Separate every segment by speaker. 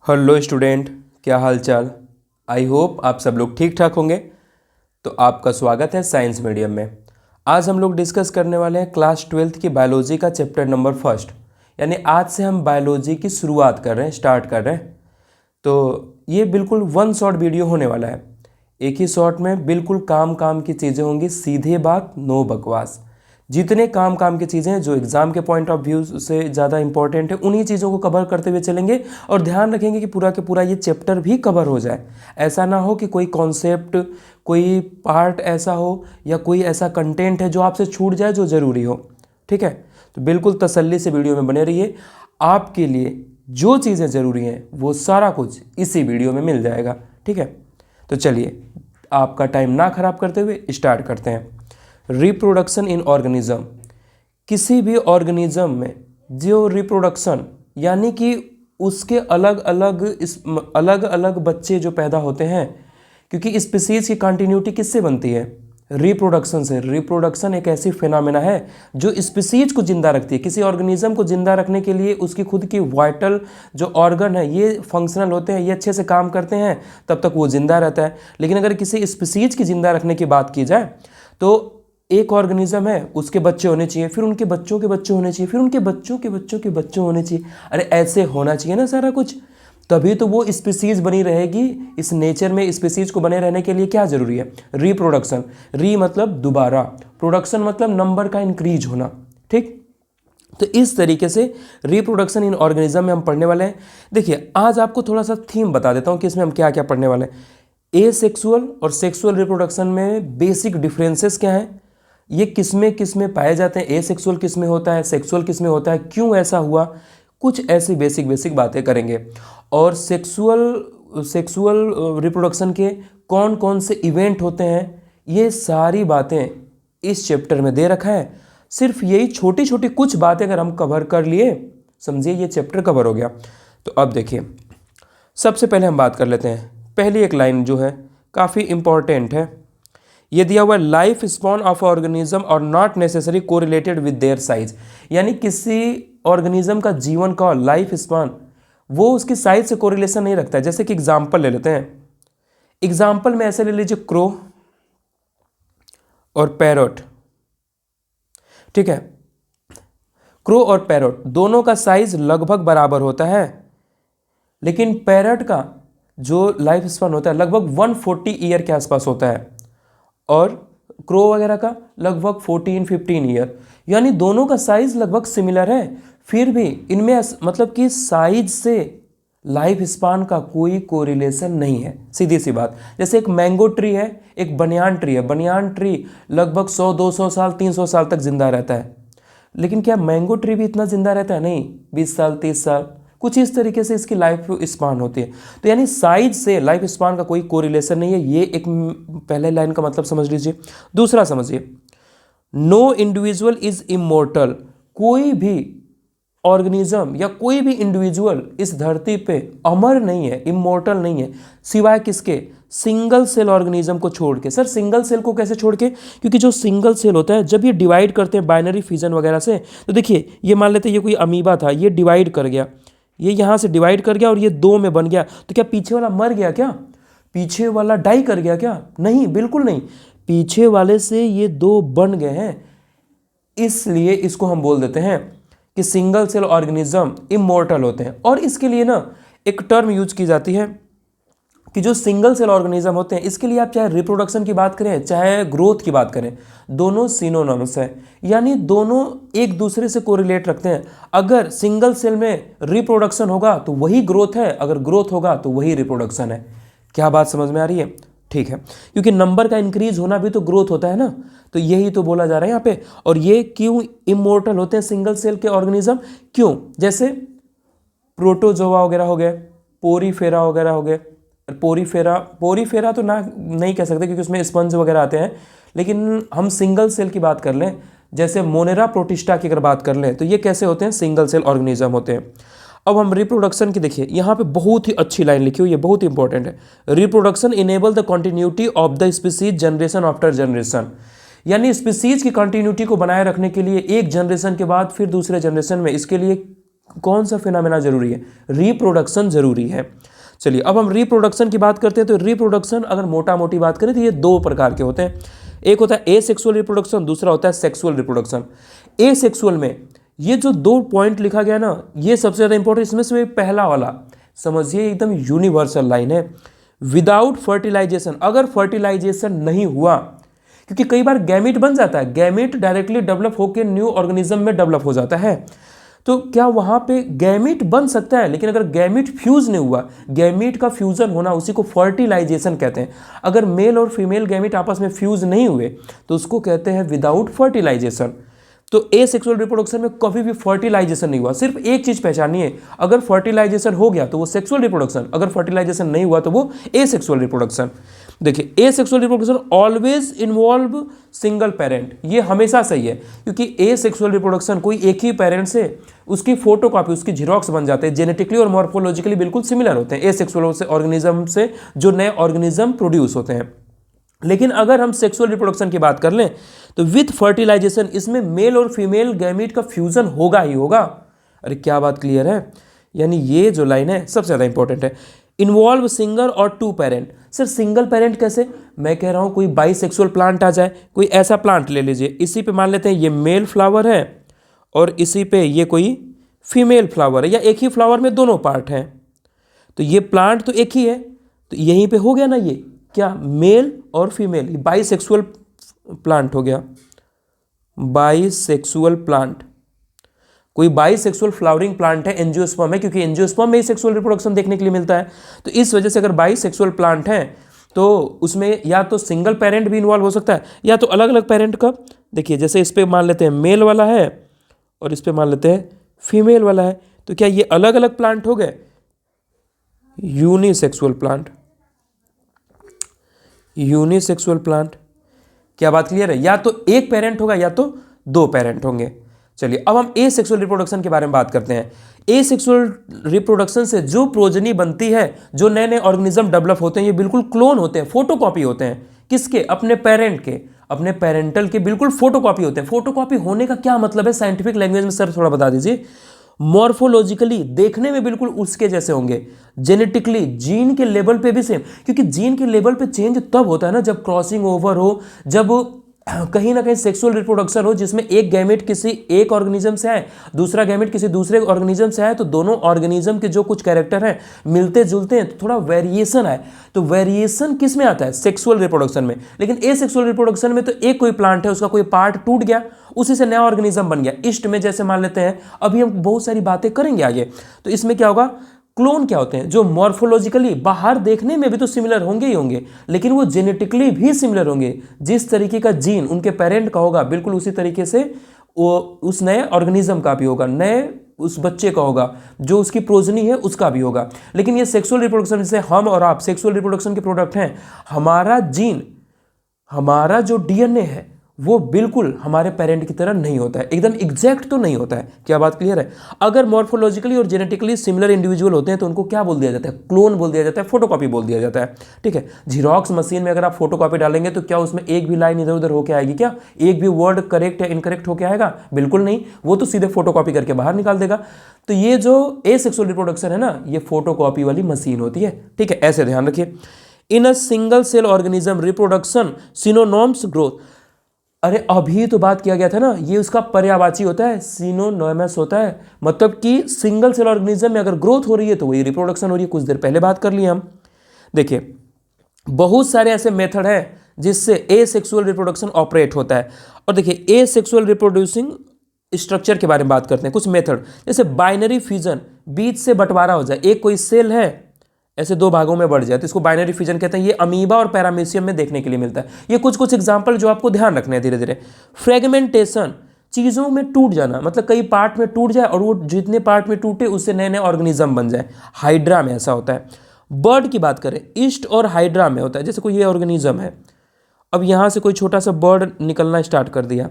Speaker 1: Hello student, क्या हाल चाल। I hope आप सब लोग ठीक ठाक होंगे। तो आपका स्वागत है साइंस मीडियम में। आज हम लोग डिस्कस करने वाले हैं क्लास 12th की बायोलॉजी का चैप्टर नंबर फर्स्ट। यानी आज से हम बायोलॉजी की शुरुआत कर रहे हैं, स्टार्ट कर रहे हैं। तो ये बिल्कुल वन शॉट वीडियो होने वाला है। एक ही शॉट में बिल्कुल काम की चीज़ें होंगी, सीधे बात, नो बकवास। जितने काम की चीज़ें हैं जो एग्जाम के पॉइंट ऑफ व्यू से ज़्यादा इंपॉर्टेंट है, उन्हीं चीज़ों को कवर करते हुए चलेंगे और ध्यान रखेंगे कि पूरा के पूरा ये चैप्टर भी कवर हो जाए। ऐसा ना हो कि कोई कॉन्सेप्ट, कोई पार्ट ऐसा हो या कोई ऐसा कंटेंट है जो आपसे छूट जाए जो ज़रूरी हो। ठीक है, तो बिल्कुल तसल्ली से वीडियो में बने रहिए। आपके लिए जो चीज़ें ज़रूरी हैं वो सारा कुछ इसी वीडियो में मिल जाएगा। ठीक है, तो चलिए आपका टाइम ना ख़राब करते हुए स्टार्ट करते हैं। Reproduction in organism. किसी भी ऑर्गेनिज्म में जो रिप्रोडक्शन यानी कि उसके अलग अलग बच्चे जो पैदा होते हैं, क्योंकि स्पीसीज की कंटिन्यूटी किससे बनती है? रिप्रोडक्शन से। रिप्रोडक्शन एक ऐसी फिनोमेना है जो स्पीसीज को जिंदा रखती है। किसी ऑर्गेनिज्म को जिंदा रखने के लिए उसकी खुद की वाइटल जो ऑर्गन है ये फंक्शनल होते हैं, ये अच्छे से काम करते हैं, तब तक वो जिंदा रहता है। लेकिन अगर किसी स्पीसीज की जिंदा रखने की बात की जाए तो एक ऑर्गेनिज्म है, उसके बच्चे होने चाहिए, फिर उनके बच्चों के बच्चे होने चाहिए, फिर उनके बच्चों के बच्चों के बच्चे होने चाहिए। अरे ऐसे होना चाहिए ना सारा कुछ, तभी तो वो स्पीसीज बनी रहेगी। इस नेचर में स्पीसीज को बने रहने के लिए क्या जरूरी है? रिप्रोडक्शन। री मतलब दोबारा, प्रोडक्शन मतलब नंबर का इंक्रीज होना। ठीक, तो इस तरीके से रिप्रोडक्शन इन ऑर्गेनिज्म में हम पढ़ने वाले हैं। देखिए आज आपको थोड़ा सा थीम बता देता हूँ कि इसमें हम क्या क्या पढ़ने वाले हैं। एसेक्सुअल और सेक्सुअल रिप्रोडक्शन में बेसिक डिफरेंसेस क्या हैं, ये किसमें पाए जाते हैं, एसेक्सुअल किस में होता है, सेक्सुअल किस में होता है, क्यों ऐसा हुआ, कुछ ऐसी बेसिक बातें करेंगे। और सेक्सुअल रिप्रोडक्शन के कौन कौन से इवेंट होते हैं, ये सारी बातें इस चैप्टर में दे रखा है। सिर्फ यही छोटी छोटी कुछ बातें अगर हम कवर कर लिए, समझिए ये चैप्टर कवर हो गया। तो अब देखिए, सबसे पहले हम बात कर लेते हैं। पहली एक लाइन जो है काफ़ी इंपॉर्टेंट है, ये दिया हुआ लाइफ स्पॉन ऑफ ऑर्गेनिज्म और not necessary correlated with their size. यानी किसी ऑर्गेनिज्म का जीवन का लाइफ स्पॉन वो उसकी साइज से कोरिलेशन नहीं रखता है। जैसे कि एग्जाम्पल ले लेते हैं, एग्जाम्पल में ऐसे ले लीजिए क्रो और पैरोट। ठीक है, क्रो और पैरोट दोनों का साइज लगभग बराबर होता है, लेकिन पैरट का जो लाइफ स्पैन होता है लगभग 140 ईयर के आसपास होता है और क्रो वगैरह का लगभग 14-15 ईयर। यानी दोनों का साइज लगभग सिमिलर है, फिर भी इनमें मतलब कि साइज से लाइफ स्पान का कोई कोरिलेशन नहीं है। सीधी सी बात, जैसे एक मैंगो ट्री है, एक बनियान ट्री है। बनियान ट्री लगभग 100-200 साल 300 साल तक जिंदा रहता है, लेकिन क्या मैंगो ट्री भी इतना जिंदा रहता है? नहीं, 20 साल 30 साल, कुछ इस तरीके से इसकी लाइफ स्पान होती है। तो यानी साइज से लाइफ स्पान का कोई कोरिलेशन नहीं है। ये एक पहले लाइन का मतलब समझ लीजिए। दूसरा समझिए, नो इंडिविजुअल इज इमोर्टल। कोई भी ऑर्गेनिज्म या कोई भी इंडिविजुअल इस धरती पे अमर नहीं है, इमोर्टल नहीं है, सिवाय किसके? सिंगल सेल ऑर्गेनिज्म को छोड़ के। सर सिंगल सेल को कैसे छोड़ के? क्योंकि जो सिंगल सेल होता है जब ये डिवाइड करते हैं बाइनरी फिजन वगैरह से, तो देखिए ये मान लेते हैं ये कोई अमीबा था, ये डिवाइड कर गया, ये यहाँ से डिवाइड कर गया और ये दो में बन गया, तो क्या पीछे वाला मर गया? क्या पीछे वाला डाई कर गया? क्या नहीं, बिल्कुल नहीं। पीछे वाले से ये दो बन गए हैं, इसलिए इसको हम बोल देते हैं कि सिंगल सेल ऑर्गेनिज्म इमोर्टल होते हैं। और इसके लिए ना एक टर्म यूज की जाती है कि जो सिंगल सेल ऑर्गेनिज्म होते हैं, इसके लिए आप चाहे रिप्रोडक्शन की बात करें चाहे ग्रोथ की बात करें, दोनों सिनोनिम्स है, यानी दोनों एक दूसरे से कोरिलेट रखते हैं। अगर सिंगल सेल में रिप्रोडक्शन होगा तो वही ग्रोथ है, अगर ग्रोथ होगा तो वही रिप्रोडक्शन है। क्या बात समझ में आ रही है? ठीक है, क्योंकि नंबर का इंक्रीज होना भी तो ग्रोथ होता है ना, तो यही तो बोला जा रहा है यहाँ पे। और ये क्यों इमोर्टल होते हैं सिंगल सेल के ऑर्गेनिज्म? क्यों? जैसे प्रोटोजोआ वगैरह हो गए, पोरीफेरा वगैरह हो गए। पोरीफेरा तो ना नहीं कह सकते क्योंकि उसमें स्पंज वगैरह आते हैं, लेकिन हम सिंगल सेल की बात कर लें, जैसे मोनेरा प्रोटिस्टा की अगर बात कर लें, तो ये कैसे होते हैं? सिंगल सेल ऑर्गेनिज्म होते हैं। अब हम रिप्रोडक्शन की देखिए, यहाँ पे बहुत ही अच्छी लाइन लिखी हुई है, बहुत ही इंपॉर्टेंट है। Reproduction enable the continuity of the species generation after generation. यानी स्पीसीज की कंटिन्यूटी को बनाए रखने के लिए एक जनरेशन के बाद फिर दूसरे जनरेशन में, इसके लिए कौन सा फिनोमेना जरूरी है? रिप्रोडक्शन जरूरी है। चलिए अब हम रिप्रोडक्शन की बात करते हैं। तो रिप्रोडक्शन अगर मोटा मोटी बात करें तो ये दो प्रकार के होते हैं। एक होता है एसेक्सुअल रिप्रोडक्शन, दूसरा होता है सेक्सुअल रिप्रोडक्शन। एसेक्सुअल में ये जो दो पॉइंट लिखा गया ना, ये सबसे ज़्यादा इंपॉर्टेंट। इसमें से पहला वाला समझिए एकदम यूनिवर्सल लाइन है, विदाउट फर्टिलाइजेशन। अगर फर्टिलाइजेशन नहीं हुआ, क्योंकि कई बार गैमीट बन जाता है, गैमीट डायरेक्टली डेवलप होकर न्यू ऑर्गेनिज्म में डेवलप हो जाता है, तो क्या वहां पे गैमीट बन सकता है? लेकिन अगर गैमीट फ्यूज नहीं हुआ, गैमीट का फ्यूजन होना उसी को फर्टिलाइजेशन कहते हैं। अगर मेल और फीमेल गैमीट आपस में फ्यूज नहीं हुए तो उसको कहते हैं विदाउट फर्टिलाइजेशन। तो एसेक्सुअल रिप्रोडक्शन में कभी भी फर्टिलाइजेशन नहीं हुआ। सिर्फ एक चीज पहचानिए, अगर फर्टिलाइजेशन हो गया तो वो सेक्सुअल रिप्रोडक्शन, अगर फर्टिलाइजेशन नहीं हुआ तो वो एसेक्सुअल रिप्रोडक्शन। देखिए asexual reproduction always involve single parent, ये हमेशा सही है, क्योंकि एसेक्सुअल रिप्रोडक्शन कोई एक ही पेरेंट से उसकी फोटोकॉपी, उसकी झिरोक्स बन जाते हैं, जेनेटिकली और मॉर्फोलॉजिकली बिल्कुल सिमिलर होते हैं एसेक्सुअल से ऑर्गेनिज्म से जो नए ऑर्गेनिज्म प्रोड्यूस होते हैं। लेकिन अगर हम सेक्सुअल रिप्रोडक्शन की बात कर लें तो विथ फर्टिलाइजेशन इसमें मेल और फीमेल गैमीट का फ्यूजन होगा ही होगा। अरे क्या बात क्लियर है? यानी ये जो लाइन है सबसे ज़्यादा इंपॉर्टेंट है। इन्वॉल्व सिंगल और two parent. Sir single parent कैसे? मैं कह रहा हूँ कोई बाइसेक्सुअल प्लांट आ जाए, कोई ऐसा प्लांट ले लीजिए, इसी पे मान लेते हैं ये मेल फ्लावर है और इसी पे ये कोई फीमेल फ्लावर है, या एक ही फ्लावर में दोनों पार्ट हैं, तो ये प्लांट तो एक ही है, तो यहीं पे हो गया ना, ये क्या मेल और फीमेल, बाइसेक्सुअल प्लांट हो गया, बाइसेक्सुअल प्लांट। कोई बाइसेक्सुअल फ्लावरिंग प्लांट है, एंजियोस्पर्म है, क्योंकि एंजियोस्पर्म में ही सेक्सुअल रिप्रोडक्शन देखने के लिए मिलता है। तो इस वजह से अगर बाइसेक्सुअल प्लांट है तो उसमें या तो सिंगल पेरेंट भी इन्वॉल्व हो सकता है या तो अलग अलग पेरेंट का। देखिए जैसे इस पे मान लेते हैं मेल वाला है और इस पे मान लेते हैं फीमेल वाला है, तो क्या ये अलग अलग प्लांट हो गए? Unisexual plant, unisexual plant. क्या बात क्लियर है? या तो एक पेरेंट होगा या तो दो पेरेंट होंगे। चलिए अब हम एसेक्सुअल रिप्रोडक्शन के बारे में बात करते हैं। एसेक्सुअल रिप्रोडक्शन से जो प्रोजनी बनती है, जो नए नए ऑर्गेनिज्म डेवलप होते हैं, ये बिल्कुल क्लोन होते हैं, फोटोकॉपी होते हैं। किसके? अपने पेरेंट के, अपने पेरेंटल के बिल्कुल फोटोकॉपी होते हैं। फोटोकॉपी होने का क्या मतलब है साइंटिफिक लैंग्वेज में सर थोड़ा बता दीजिए। मॉर्फोलॉजिकली देखने में बिल्कुल उसके जैसे होंगे, जेनेटिकली जीन के लेवल पे भी सेम, क्योंकि जीन के लेवल पे चेंज तब होता है ना जब क्रॉसिंग ओवर हो, जब कहीं ना कहीं सेक्सुअल रिप्रोडक्शन हो, जिसमें एक गैमेट किसी एक ऑर्गेनिज्म से आए, दूसरा गैमेट किसी दूसरे ऑर्गेनिज्म से आए, तो दोनों ऑर्गेनिज्म के जो कुछ कैरेक्टर हैं मिलते जुलते हैं, तो थोड़ा वेरिएशन आए। तो वेरिएशन किस में आता है? सेक्सुअल रिप्रोडक्शन में। लेकिन एसेक्सुअल रिप्रोडक्शन में तो एक कोई प्लांट है, उसका कोई पार्ट टूट गया, उसी से नया ऑर्गेनिज्म बन गया। ईस्ट में जैसे मान लेते हैं, अभी हम बहुत सारी बातें करेंगे आगे, तो इसमें क्या होगा, क्लोन क्या होते हैं, जो मॉर्फोलॉजिकली बाहर देखने में भी तो सिमिलर होंगे ही होंगे, लेकिन वो जेनेटिकली भी सिमिलर होंगे। जिस तरीके का जीन उनके पेरेंट का होगा, बिल्कुल उसी तरीके से वो उस नए ऑर्गेनिज्म का भी होगा, नए उस बच्चे का होगा, जो उसकी प्रोजनी है उसका भी होगा। लेकिन ये सेक्सुअल रिप्रोडक्शन, जैसे हम और आप सेक्सुअल रिप्रोडक्शन के प्रोडक्ट हैं, हमारा जीन, हमारा जो डीएनए है वो बिल्कुल हमारे पेरेंट की तरह नहीं होता है, एकदम एग्जैक्ट तो नहीं होता है। क्या बात क्लियर है? अगर मॉर्फोलॉजिकली और जेनेटिकली सिमिलर इंडिविजुअल होते हैं तो उनको क्या बोल दिया जाता है? क्लोन बोल दिया जाता है, फोटोकॉपी बोल दिया जाता है। ठीक है, जीरोक्स मशीन में अगर आप फोटोकॉपी डालेंगे तो क्या उसमें एक भी लाइन इधर उधर होकर आएगी? क्या एक भी वर्ड करेक्ट या इनकरेक्ट होकर आएगा? बिल्कुल नहीं, वो तो सीधे फोटोकॉपी करके बाहर निकाल देगा। तो ये जो एसेक्सुअल रिप्रोडक्शन है ना, ये फोटोकॉपी वाली मशीन होती है। ठीक है, ऐसे ध्यान रखिए। In a single cell organism reproduction synonyms growth. अरे अभी तो बात किया गया था ना, ये उसका पर्यायवाची होता है, सिनोनिमस होता है, मतलब कि सिंगल सेल ऑर्गेनिज्म में अगर ग्रोथ हो रही है तो वही रिप्रोडक्शन हो रही है। कुछ देर पहले बात कर लिए हम। देखिए बहुत सारे ऐसे मेथड हैं जिससे एसेक्सुअल रिप्रोडक्शन ऑपरेट होता है। और देखिए एसेक्सुअल रिप्रोड्यूसिंग स्ट्रक्चर के बारे में बात करते हैं। कुछ मेथड जैसे बाइनरी फ्यूजन, बीच से बंटवारा हो जाए, एक कोई सेल है ऐसे दो भागों में बढ़ जाए तो इसको बाइनरी फ्यूजन कहते हैं। ये अमीबा और पैरामीशियम में देखने के लिए मिलता है। ये कुछ एग्जांपल जो आपको ध्यान रखने हैं धीरे धीरे। फ्रेगमेंटेशन, चीज़ों में टूट जाना, मतलब कई पार्ट में टूट जाए और वो जितने पार्ट में टूटे उससे नए नए ऑर्गेनिज्म बन जाए। हाइड्रा में ऐसा होता है। बर्ड की बात करें, ईस्ट और हाइड्रा में होता है। जैसे कोई ये ऑर्गेनिज्म है, अब यहाँ से कोई छोटा सा बर्ड निकलना स्टार्ट कर दिया,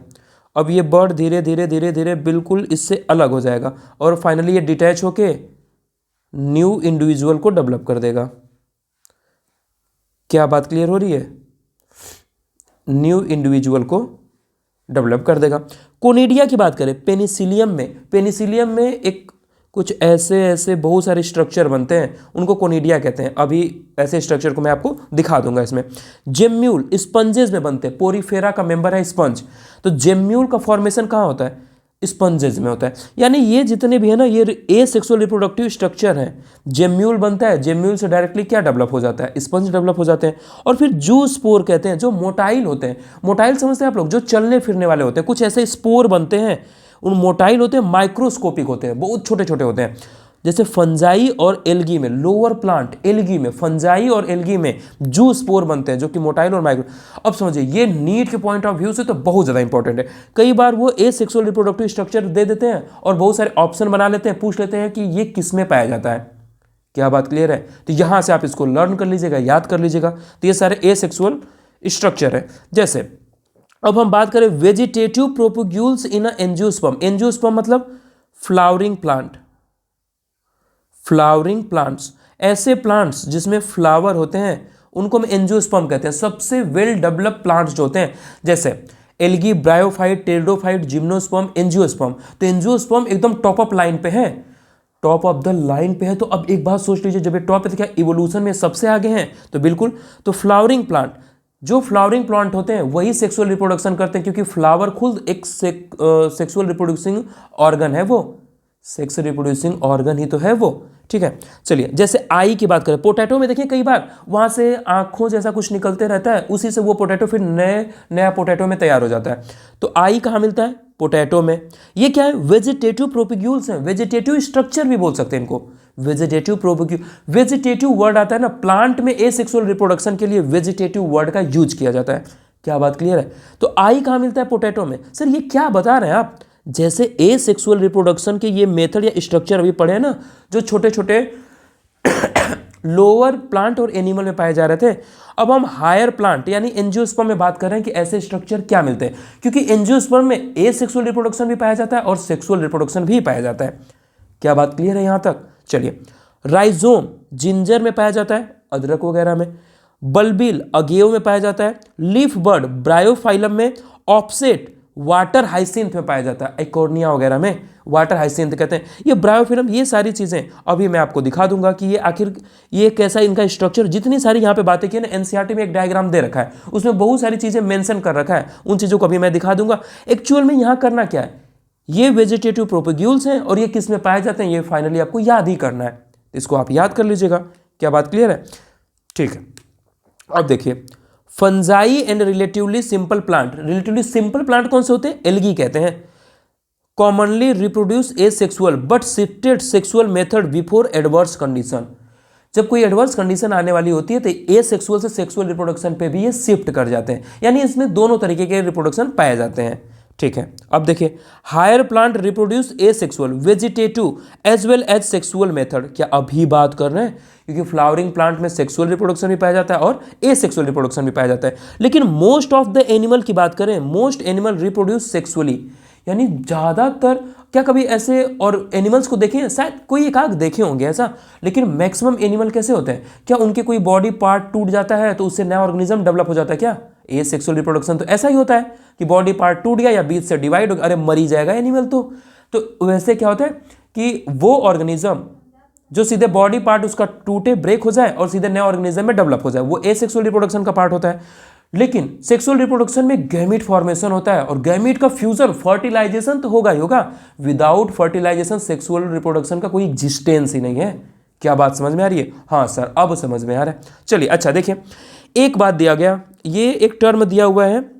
Speaker 1: अब ये बर्ड धीरे धीरे धीरे धीरे बिल्कुल इससे अलग हो जाएगा और फाइनली ये डिटैच होके न्यू इंडिविजुअल को डेवलप कर देगा। क्या बात क्लियर हो रही है? न्यू इंडिविजुअल को डेवलप कर देगा। कोनिडिया की बात करें, पेनिसिलियम में एक कुछ ऐसे ऐसे बहुत सारे स्ट्रक्चर बनते हैं, उनको कोनिडिया कहते हैं। अभी ऐसे स्ट्रक्चर को मैं आपको दिखा दूंगा इसमें। जेम्यूल स्पंजेस में बनते हैं, पोरीफेरा का मेंबर है स्पंज, तो जेम्यूल का फॉर्मेशन कहाँ होता है? स्पंजेस में होता है। यानी ये जितने भी है ना, ये एसेक्सुअल रिप्रोडक्टिव स्ट्रक्चर है। जेम्यूल बनता है, जेम्यूल से डायरेक्टली क्या डेवलप हो जाता है? स्पंज डेवलप हो जाते हैं। और फिर जू स्पोर कहते हैं, जो मोटाइल होते हैं। मोटाइल समझते हैं आप लोग, जो चलने फिरने वाले होते हैं। कुछ ऐसे स्पोर बनते हैं, उन मोटाइल होते हैं, माइक्रोस्कोपिक होते हैं, बहुत छोटे छोटे होते हैं। जैसे फंजाई और एल्गी में, लोअर प्लांट एल्गी में, फंजाई और एल्गी में जू स्पोर बनते हैं, जो कि मोटाइल और माइक्रो। अब समझिए, ये नीट के पॉइंट ऑफ व्यू से तो बहुत ज़्यादा इंपॉर्टेंट है। कई बार वो एसेक्सुअल रिप्रोडक्टिव स्ट्रक्चर दे देते हैं और बहुत सारे ऑप्शन बना लेते हैं, पूछ लेते हैं कि ये किस में पाया जाता है। क्या बात क्लियर है? तो यहाँ से आप इसको लर्न कर लीजिएगा, याद कर लीजिएगा। तो ये सारे एसेक्सुअल स्ट्रक्चर है। जैसे अब हम बात करें vegetative propagules in angiosperm. Angiosperm मतलब फ्लावरिंग प्लांट, फ्लावरिंग प्लांट्स, ऐसे प्लांट्स जिसमें फ्लावर होते हैं उनको हम एंजियोस्पर्म कहते हैं। सबसे वेल डेवलप्ड प्लांट्स जो होते हैं, जैसे algae, bryophyte, pteridophyte, gymnosperm, angiosperm. तो एंजियोस्पर्म एकदम टॉप अप लाइन पे है, टॉप ऑफ द लाइन पे है। तो अब एक बात सोच लीजिए, जब ये टॉप पे तो क्या इवोल्यूशन में सबसे आगे हैं? तो बिल्कुल। तो फ्लावरिंग प्लांट, जो फ्लावरिंग प्लांट होते हैं वही सेक्सुअल रिप्रोडक्शन करते हैं, क्योंकि फ्लावर खुद एक सेक्सुअल रिप्रोड्यूसिंग ऑर्गन है, वो सेक्स रिप्रोड्यूसिंग ऑर्गन ही तो है वो। ठीक है, चलिए जैसे आई की बात करें, पोटैटो में देखिए कई बार वहां से आंखों जैसा कुछ निकलते रहता है, उसी से वो पोटैटो फिर नया पोटैटो में तैयार हो जाता है। तो आई कहाँ मिलता है? पोटैटो में। ये क्या है? वेजिटेटिव प्रोपोग्यूल्स हैं, वेजिटेटिव स्ट्रक्चर भी बोल सकते हैं इनको, वेजिटेटिव प्रोपोग्यूल। वेजिटेटिव वर्ड आता है ना, प्लांट में एसेक्सुअल रिप्रोडक्शन के लिए वेजिटेटिव वर्ड का यूज किया जाता है। क्या बात क्लियर है? तो आई कहाँ मिलता है? पोटैटो में। सर ये क्या बता रहे हैं आप? जैसे एसेक्सुअल रिप्रोडक्शन के ये मेथड या स्ट्रक्चर अभी पढ़े हैं ना, जो छोटे छोटे लोअर प्लांट और एनिमल में पाए जा रहे थे, अब हम हायर प्लांट यानी एंजियोस्पर्म में बात कर रहे हैं कि ऐसे स्ट्रक्चर क्या मिलते हैं। क्योंकि एंजियोस्पर्म में एसेक्सुअल रिप्रोडक्शन भी पाया जाता है और सेक्सुअल रिप्रोडक्शन भी पाया जाता है। क्या बात क्लियर है यहां तक? चलिए, राइजोम जिंजर में पाया जाता है, अदरक वगैरह में। बल्बिल अगेव में पाया जाता है। लीफ बर्ड ब्रायोफाइलम में। ऑफसेट वाटर हाइसिंथ में पाया जाता है, एकोर्निया वगैरह में वाटर हाइसिंथ कहते हैं। ये ब्रायोफिल्म, ये सारी चीज़ें अभी मैं आपको दिखा दूंगा कि ये आखिर ये कैसा इनका स्ट्रक्चर। जितनी सारी यहाँ पे बातें की ना, एनसीईआरटी में एक डायग्राम दे रखा है, उसमें बहुत सारी चीज़ें मेंशन कर रखा है, उन चीज़ों को अभी मैं दिखा दूंगा। एक्चुअल में यहाँ करना क्या है, ये वेजिटेटिव प्रोपोग्यूल्स हैं और ये किस में पाए जाते हैं, ये फाइनली आपको याद ही करना है। इसको आप याद कर लीजिएगा। क्या बात क्लियर है? ठीक है, अब देखिए, fungi and relatively simple plant. Relatively simple plant कौन से होते हैं? एल्गी कहते हैं। Commonly reproduce asexual but shifted sexual method before adverse condition. जब कोई एडवर्स कंडीशन आने वाली होती है तो एसेक्सुअल से सेक्सुअल रिप्रोडक्शन पे भी ये शिफ्ट कर जाते हैं, यानी इसमें दोनों तरीके के रिप्रोडक्शन पाए जाते हैं। ठीक है, अब देखिए, higher plant reproduce asexual vegetative as well as sexual method. क्या अभी बात कर रहे हैं? क्योंकि फ्लावरिंग प्लांट में सेक्सुअल रिप्रोडक्शन भी पाया जाता है और एसेक्सुअल रिप्रोडक्शन भी पाया जाता है। लेकिन मोस्ट ऑफ द एनिमल की बात करें, मोस्ट एनिमल रिप्रोड्यूस सेक्सुअली, यानी ज़्यादातर। क्या कभी ऐसे और एनिमल्स को देखे हैं? शायद कोई एक आध देखे होंगे ऐसा, लेकिन मैक्सिमम एनिमल कैसे होते हैं? क्या उनके कोई बॉडी पार्ट टूट जाता है तो उससे नया ऑर्गेनिज्म डेवलप हो जाता है? क्या एसेक्सुअल रिप्रोडक्शन तो ऐसा ही होता है कि बॉडी पार्ट टूट गया या बीच से डिवाइड हो गया, अरे मरी जाएगा एनिमल तो वैसे क्या होता है कि वो ऑर्गेनिज्म जो सीधे बॉडी पार्ट उसका टूटे, ब्रेक हो जाए और सीधे नया ऑर्गेनिज्म में डेवलप हो जाए, वो एसेक्सुअल रिप्रोडक्शन का पार्ट होता है। लेकिन सेक्सुअल रिप्रोडक्शन में गैमीट फॉर्मेशन होता है और गैमीट का फ्यूजन, फर्टिलाइजेशन तो होगा ही होगा। विदाउट फर्टिलाइजेशन सेक्सुअल रिप्रोडक्शन का कोई एग्जिस्टेंस ही नहीं है। क्या बात समझ में आ रही है? हाँ सर, अब समझ में आ रहा है। चलिए, अच्छा देखिए, एक बात दिया गया, ये एक टर्म दिया हुआ है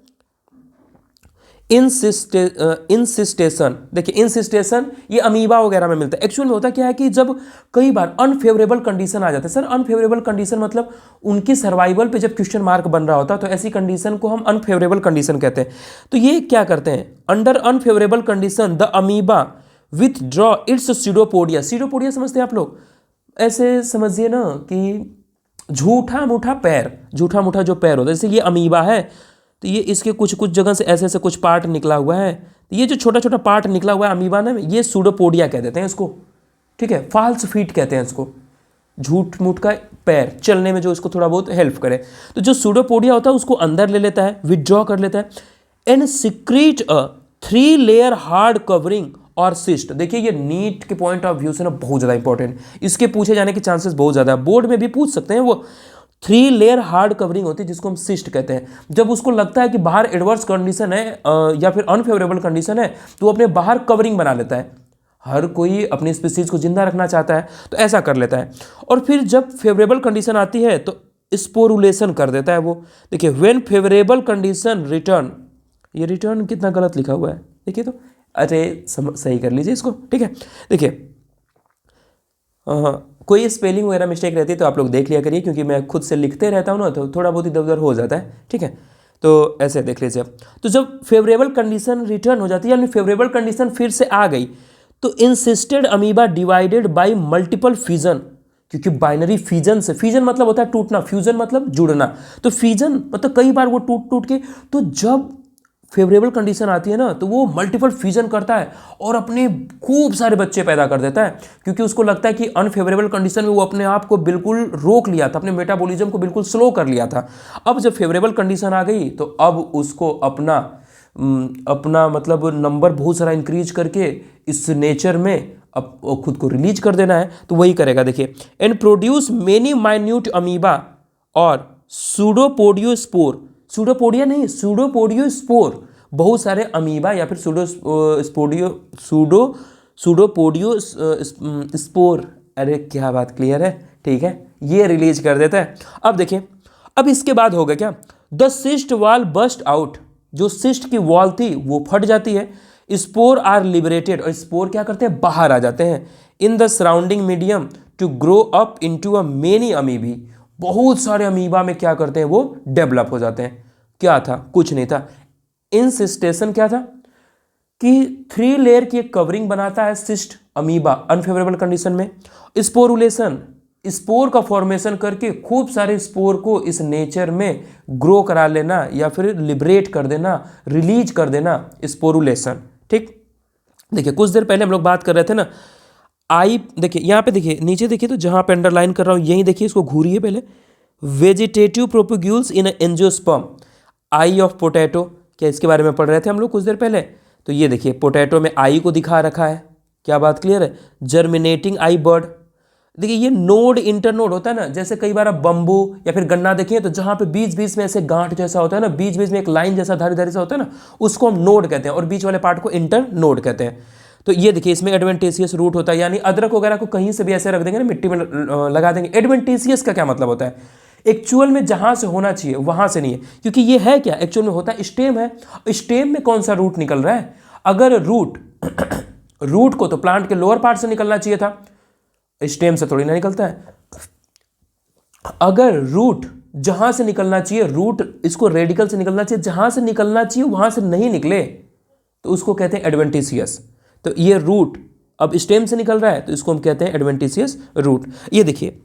Speaker 1: इंसिस्टेशन। देखिए, इंसिस्टेशन ये अमीबा वगैरह में मिलता है। एक्चुअल में होता क्या है कि जब कई बार अनफेवरेबल कंडीशन आ जाता है। सर अनफेवरेबल कंडीशन मतलब उनकी सर्वाइवल पे जब क्वेश्चन मार्क बन रहा होता है, तो ऐसी कंडीशन को हम अनफेवरेबल कंडीशन कहते हैं। तो ये क्या करते हैं? Under unfavourable condition the amoeba withdraw it's pseudopodia. Pseudopodia समझते हैं आप लोग? ऐसे समझिए ना कि झूठा मूठा पैर, झूठा मूठा जो पैर होता है, जैसे ये अमीबा है तो ये इसके कुछ कुछ जगह से ऐसे ऐसे कुछ पार्ट निकला हुआ है, तो ये जो छोटा छोटा पार्ट निकला हुआ है अमीबा में, ये सूडोपोडिया कह देते हैं इसको। ठीक है, फॉल्स फीट कहते हैं इसको, झूठ मूठ का पैर, चलने में जो इसको थोड़ा बहुत हेल्प करे। तो जो सूडोपोडिया होता है उसको अंदर ले लेता है, विथड्रॉ कर लेता है, and secrete a 3 layer hard covering और सिस्ट। देखिए ये नीट के पॉइंट ऑफ व्यू से ना बहुत ज़्यादा इंपॉर्टेंट, इसके पूछे जाने के चांसेस बहुत ज़्यादा है, बोर्ड में भी पूछ सकते हैं। वो 3 लेयर हार्ड कवरिंग होती है जिसको हम सिस्ट कहते हैं। जब उसको लगता है कि बाहर एडवर्स कंडीशन है या फिर अनफेवरेबल कंडीशन है तो वो अपने बाहर कवरिंग बना लेता है। हर कोई अपनी स्पीसीज को जिंदा रखना चाहता है तो ऐसा कर लेता है। और फिर जब फेवरेबल कंडीशन आती है तो स्पोरुलेशन कर देता है वो। देखिए व्हेन फेवरेबल कंडीशन रिटर्न, ये रिटर्न कितना गलत लिखा हुआ है देखिए तो, अरे सही कर लीजिए इसको, ठीक है। देखिए कोई स्पेलिंग वगैरह मिस्टेक रहती है तो आप लोग देख लिया करिए, क्योंकि मैं खुद से लिखते रहता हूँ ना तो थोड़ा बहुत इधर उधर हो जाता है, ठीक है। तो ऐसे देख लीजिए। तो जब फेवरेबल कंडीशन रिटर्न हो जाती है यानी फेवरेबल कंडीशन फिर से आ गई तो insisted amoeba divided by multiple fusion, क्योंकि बाइनरी फ्यूजन से, फ्यूजन मतलब होता है टूटना, फ्यूजन मतलब जुड़ना, तो फ्यूजन मतलब कई बार वो टूट टूट के, तो जब फेवरेबल कंडीशन आती है ना तो वो मल्टीपल फ्यूजन करता है और अपने खूब सारे बच्चे पैदा कर देता है, क्योंकि उसको लगता है कि अनफेवरेबल कंडीशन में वो अपने आप को बिल्कुल रोक लिया था, अपने मेटाबॉलिज्म को बिल्कुल स्लो कर लिया था। अब जब फेवरेबल कंडीशन आ गई तो अब उसको अपना मतलब नंबर बहुत सारा इंक्रीज करके इस नेचर में अब खुद को रिलीज कर देना है, तो वही करेगा। देखिए and produce many minute amoeba और सूडोपोडियोस्पोर, सूडोपोडिया नहीं सूडोपोडियोस्पोर, बहुत सारे अमीबा या फिर सूडोपोडियोस्पोर, अरे क्या बात क्लियर है, ठीक है, ये रिलीज कर देता है। अब देखिए अब इसके बाद होगा क्या, the cyst wall burst out, जो सिस्ट की वॉल थी वो फट जाती है, स्पोर आर लिबरेटेड, और स्पोर क्या करते हैं बाहर आ जाते हैं, in the surrounding medium to grow up into a many amoebae, बहुत सारे अमीबा में क्या करते हैं वो डेवलप हो जाते हैं। क्या था, कुछ नहीं था, इंसिस्टेशन क्या था कि 3 लेयर की एक कवरिंग बनाता है सिस्ट अमीबा अनफेवरेबल कंडीशन में, स्पोरुलेशन, स्पोर का फॉर्मेशन करके खूब सारे स्पोर को इस नेचर में ग्रो करा लेना या फिर लिबरेट कर देना, रिलीज कर देना, स्पोरुलेशन, ठीक। देखिए कुछ देर पहले हम लोग बात कर रहे थे ना आई, देखिए यहाँ पे देखिए नीचे देखिए तो जहाँ पे अंडरलाइन कर रहा हूँ यहीं देखिए, इसको घूरिए पहले, vegetative propagules in angiosperm, eye of potato, क्या इसके बारे में पढ़ रहे थे हम लोग कुछ देर पहले। तो ये देखिए पोटैटो में आई को दिखा रखा है, क्या बात क्लियर है, जर्मिनेटिंग आई बर्ड। देखिए ये नोड इंटरनोड होता है ना, जैसे कई बार आप बम्बू या फिर गन्ना देखिए तो जहाँ पे बीच बीच में ऐसे गांठ जैसा होता है ना, बीच बीच में एक लाइन जैसा धारी धारी सा होता है ना, उसको हम नोड कहते हैं और बीच वाले पार्ट को इंटर नोड कहते हैं। तो ये देखिए इसमें एडवेंटेशियस रूट होता है, यानी अदरक वगैरह को कहीं से भी ऐसे रख देंगे ना, मिट्टी में लगा देंगे। एडवेंटेशियस का क्या मतलब होता है, एक्चुअल में जहां से होना चाहिए वहां से नहीं है, क्योंकि ये है क्या, एक्चुअल में होता है स्टेम है, स्टेम में कौन सा रूट निकल रहा है, अगर रूट रूट को तो प्लांट के लोअर पार्ट से निकलना चाहिए था, स्टेम से थोड़ी ना निकलता है। अगर रूट जहां से निकलना चाहिए, रूट इसको रेडिकल से निकलना चाहिए, जहां से निकलना चाहिए वहां से नहीं निकले तो उसको कहते हैं एडवेंटिशियस। तो ये रूट अब स्टेम से निकल रहा है तो इसको हम कहते हैं एडवेंटिशियस रूट। ये देखिए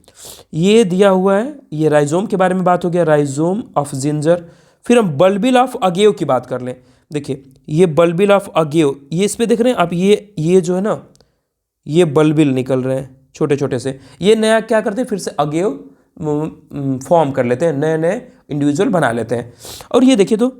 Speaker 1: ये दिया हुआ है, ये राइजोम के बारे में बात हो गया, राइजोम ऑफ जिंजर। फिर हम बल्बिल ऑफ अगेव की बात कर लें। देखिए ये बल्बिल ऑफ अगेव, ये इस पे देख रहे हैं आप, ये जो है ना ये बल्बिल निकल रहे हैं छोटे छोटे से, ये नया क्या करते हैं फिर से अगेव फॉर्म कर लेते हैं, नए नए इंडिविजुअल बना लेते हैं। और ये देखिए तो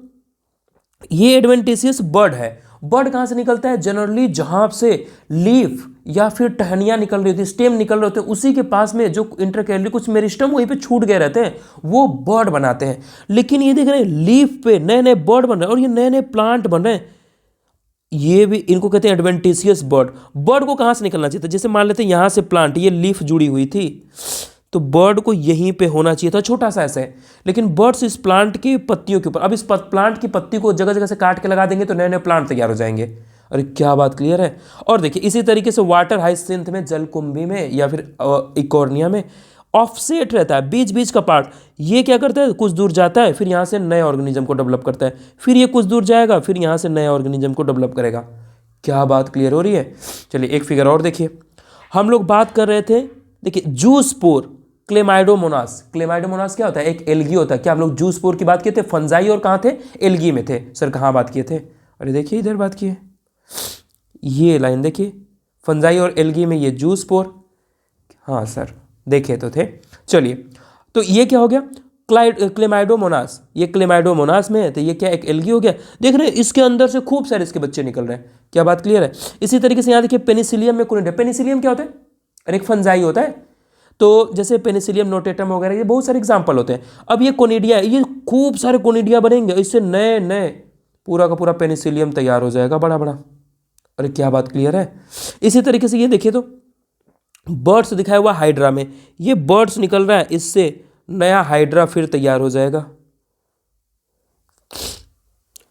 Speaker 1: ये एडवेंटिशियस बर्ड है। बर्ड कहाँ से निकलता है, जनरली जहाँ से लीफ या फिर टहनियाँ निकल रही होती है, स्टेम निकल रहे होते हैं, उसी के पास में जो इंटरकैलरी कुछ मेरिस्टम वहीं पे छूट गए रहते हैं, वो बर्ड बनाते हैं। लेकिन ये देख रहे हैं लीफ पे नए नए बर्ड बन रहे हैं और ये नए नए प्लांट बन रहे हैं, ये भी इनको कहते हैं एडवेंटिशियस बर्ड। बर्ड को कहाँ से निकलना चाहिए था, जैसे मान लेते हैं यहाँ से प्लांट, ये लीफ जुड़ी हुई थी तो बर्ड को यहीं पे होना चाहिए था छोटा सा ऐसे, लेकिन बर्ड्स इस प्लांट की पत्तियों के ऊपर, अब इस प्लांट की पत्ती को जगह जगह से काट के लगा देंगे तो नए नए प्लांट तैयार हो जाएंगे। अरे क्या बात क्लियर है। और देखिए इसी तरीके से वाटर हाइसिंथ में, जलकुंभी में या फिर इकोर्निया में ऑफसेट रहता है, बीच बीच का पार्ट, ये क्या करता है कुछ दूर जाता है फिर यहाँ से नए ऑर्गेनिज्म को डेवलप करता है, फिर ये कुछ दूर जाएगा फिर यहाँ से नए ऑर्गेनिज्म को डेवलप करेगा। क्या बात क्लियर हो रही है। चलिए एक फिगर और देखिए, हम लोग बात कर रहे थे, देखिए जूस्पोर क्लेमाइडोमोनास, क्लेमाइडोमोनास क्या होता है, एक एल्गी होता है। क्या हम लोग जूस्पोर की बात किए थे, फंजाई और कहाँ थे, एल्गी में थे। सर कहाँ बात किए थे, अरे देखिए इधर बात किए, ये लाइन देखिए, फंजाई और एल्गी में ये जूस्पोर, हाँ सर देखे तो थे। चलिए तो ये क्या हो गया, क्लेमाइडोमोनास, ये क्लेमाइडोमोनास में है, तो ये क्या एक एल्गी हो गया। देख रहे हैं इसके अंदर से खूब सारे इसके बच्चे निकल रहे हैं। क्या बात क्लियर है। इसी तरीके से यहाँ देखिए पेनिसिलियम में कोनिडिया, पेनिसिलियम क्या होता है, अरे एक फंजाई होता है। तो जैसे पेनिसिलियम नोटेटम वगैरह ये बहुत सारे एग्जाम्पल होते हैं। अब ये कोनिडिया है, ये खूब सारे कोनिडिया बनेंगे, इससे नए नए पूरा का पूरा पेनिसिलियम तैयार हो जाएगा बड़ा बड़ा। अरे क्या बात क्लियर है। इसी तरीके से ये देखिए तो बर्ड्स दिखाया हुआ हाइड्रा में, ये बर्ड्स निकल रहा है, इससे नया हाइड्रा फिर तैयार हो जाएगा।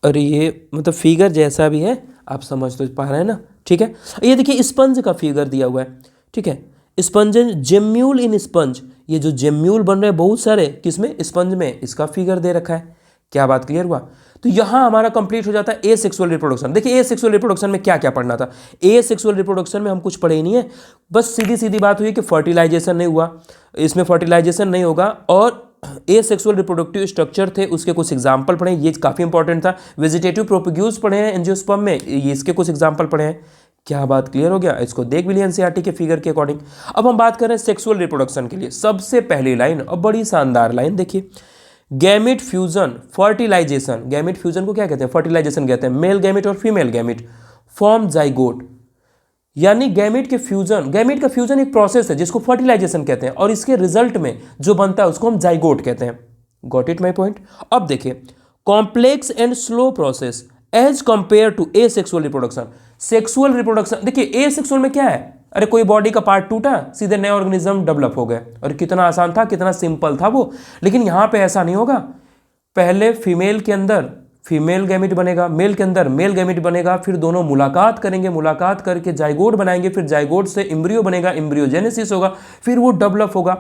Speaker 1: अरे ये मतलब फिगर जैसा भी है, आप समझ तो पा रहे हैं ना, ठीक है। ये देखिए स्पंज का फिगर दिया हुआ है, ठीक है। स्पंज जेम्यूल इन स्पंज, ये जो जेम्यूल बन रहे हैं बहुत सारे किसमें, स्पंज में, इसका फिगर दे रखा है। क्या बात क्लियर हुआ। तो यहां हमारा कंप्लीट हो जाता है ए सेक्सुअल रिप्रोडक्शन। देखिए ए सेक्सुअल रिप्रोडक्शन में क्या क्या पढ़ना था। ए सेक्सुअल रिप्रोडक्शन में हम कुछ पढ़े ही नहीं है, बस सीधी सीधी बात हुई कि फर्टिलाइजेशन नहीं हुआ, इसमें फर्टिलाइजेशन नहीं होगा, और ए सेक्सुअल रिप्रोडक्टिव स्ट्रक्चर थे उसके कुछ एग्जाम्पल पढ़े, ये काफी इंपॉर्टेंट था। वेजिटेटिव प्रोपेग्यूल्स पढ़े हैं एंजियोस्पर्म में, ये इसके कुछ एग्जाम्पल पढ़े हैं। क्या बात क्लियर हो गया। इसको देख भी लिया एनसीईआरटी के फिगर के अकॉर्डिंग। अब हम बात कर रहे हैं सेक्सुअल रिप्रोडक्शन के लिए। सबसे पहली लाइन और बड़ी शानदार लाइन देखिए, gamete fusion fertilization. Gamete fusion को क्या कहते हैं, फर्टिलाइजेशन कहते हैं। मेल गैमिट और फीमेल गैमिट फॉर्म जाइगोट, यानी गैमिट के फ्यूजन, गैमिट का फ्यूजन एक प्रोसेस है जिसको फर्टिलाइजेशन कहते हैं, और इसके रिजल्ट में जो बनता है उसको हम जाइगोट कहते हैं। Got it my point. अब देखिए complex and slow process as compare to asexual reproduction. Sexual reproduction देखिए ए सेक्सुअल में क्या है, अरे कोई बॉडी का पार्ट टूटा सीधे नए ऑर्गेनिज्म डेवलप हो गए, और कितना आसान था, कितना सिंपल था वो। लेकिन यहां पे ऐसा नहीं होगा। पहले फीमेल के अंदर फीमेल गैमिट बनेगा, मेल के अंदर मेल गैमिट बनेगा, फिर दोनों मुलाकात करेंगे, मुलाकात करके जाइगोट बनाएंगे, फिर जाइगोट से एम्ब्रियो बनेगा, एम्ब्रियोजेनेसिस होगा, फिर वो डेवलप होगा।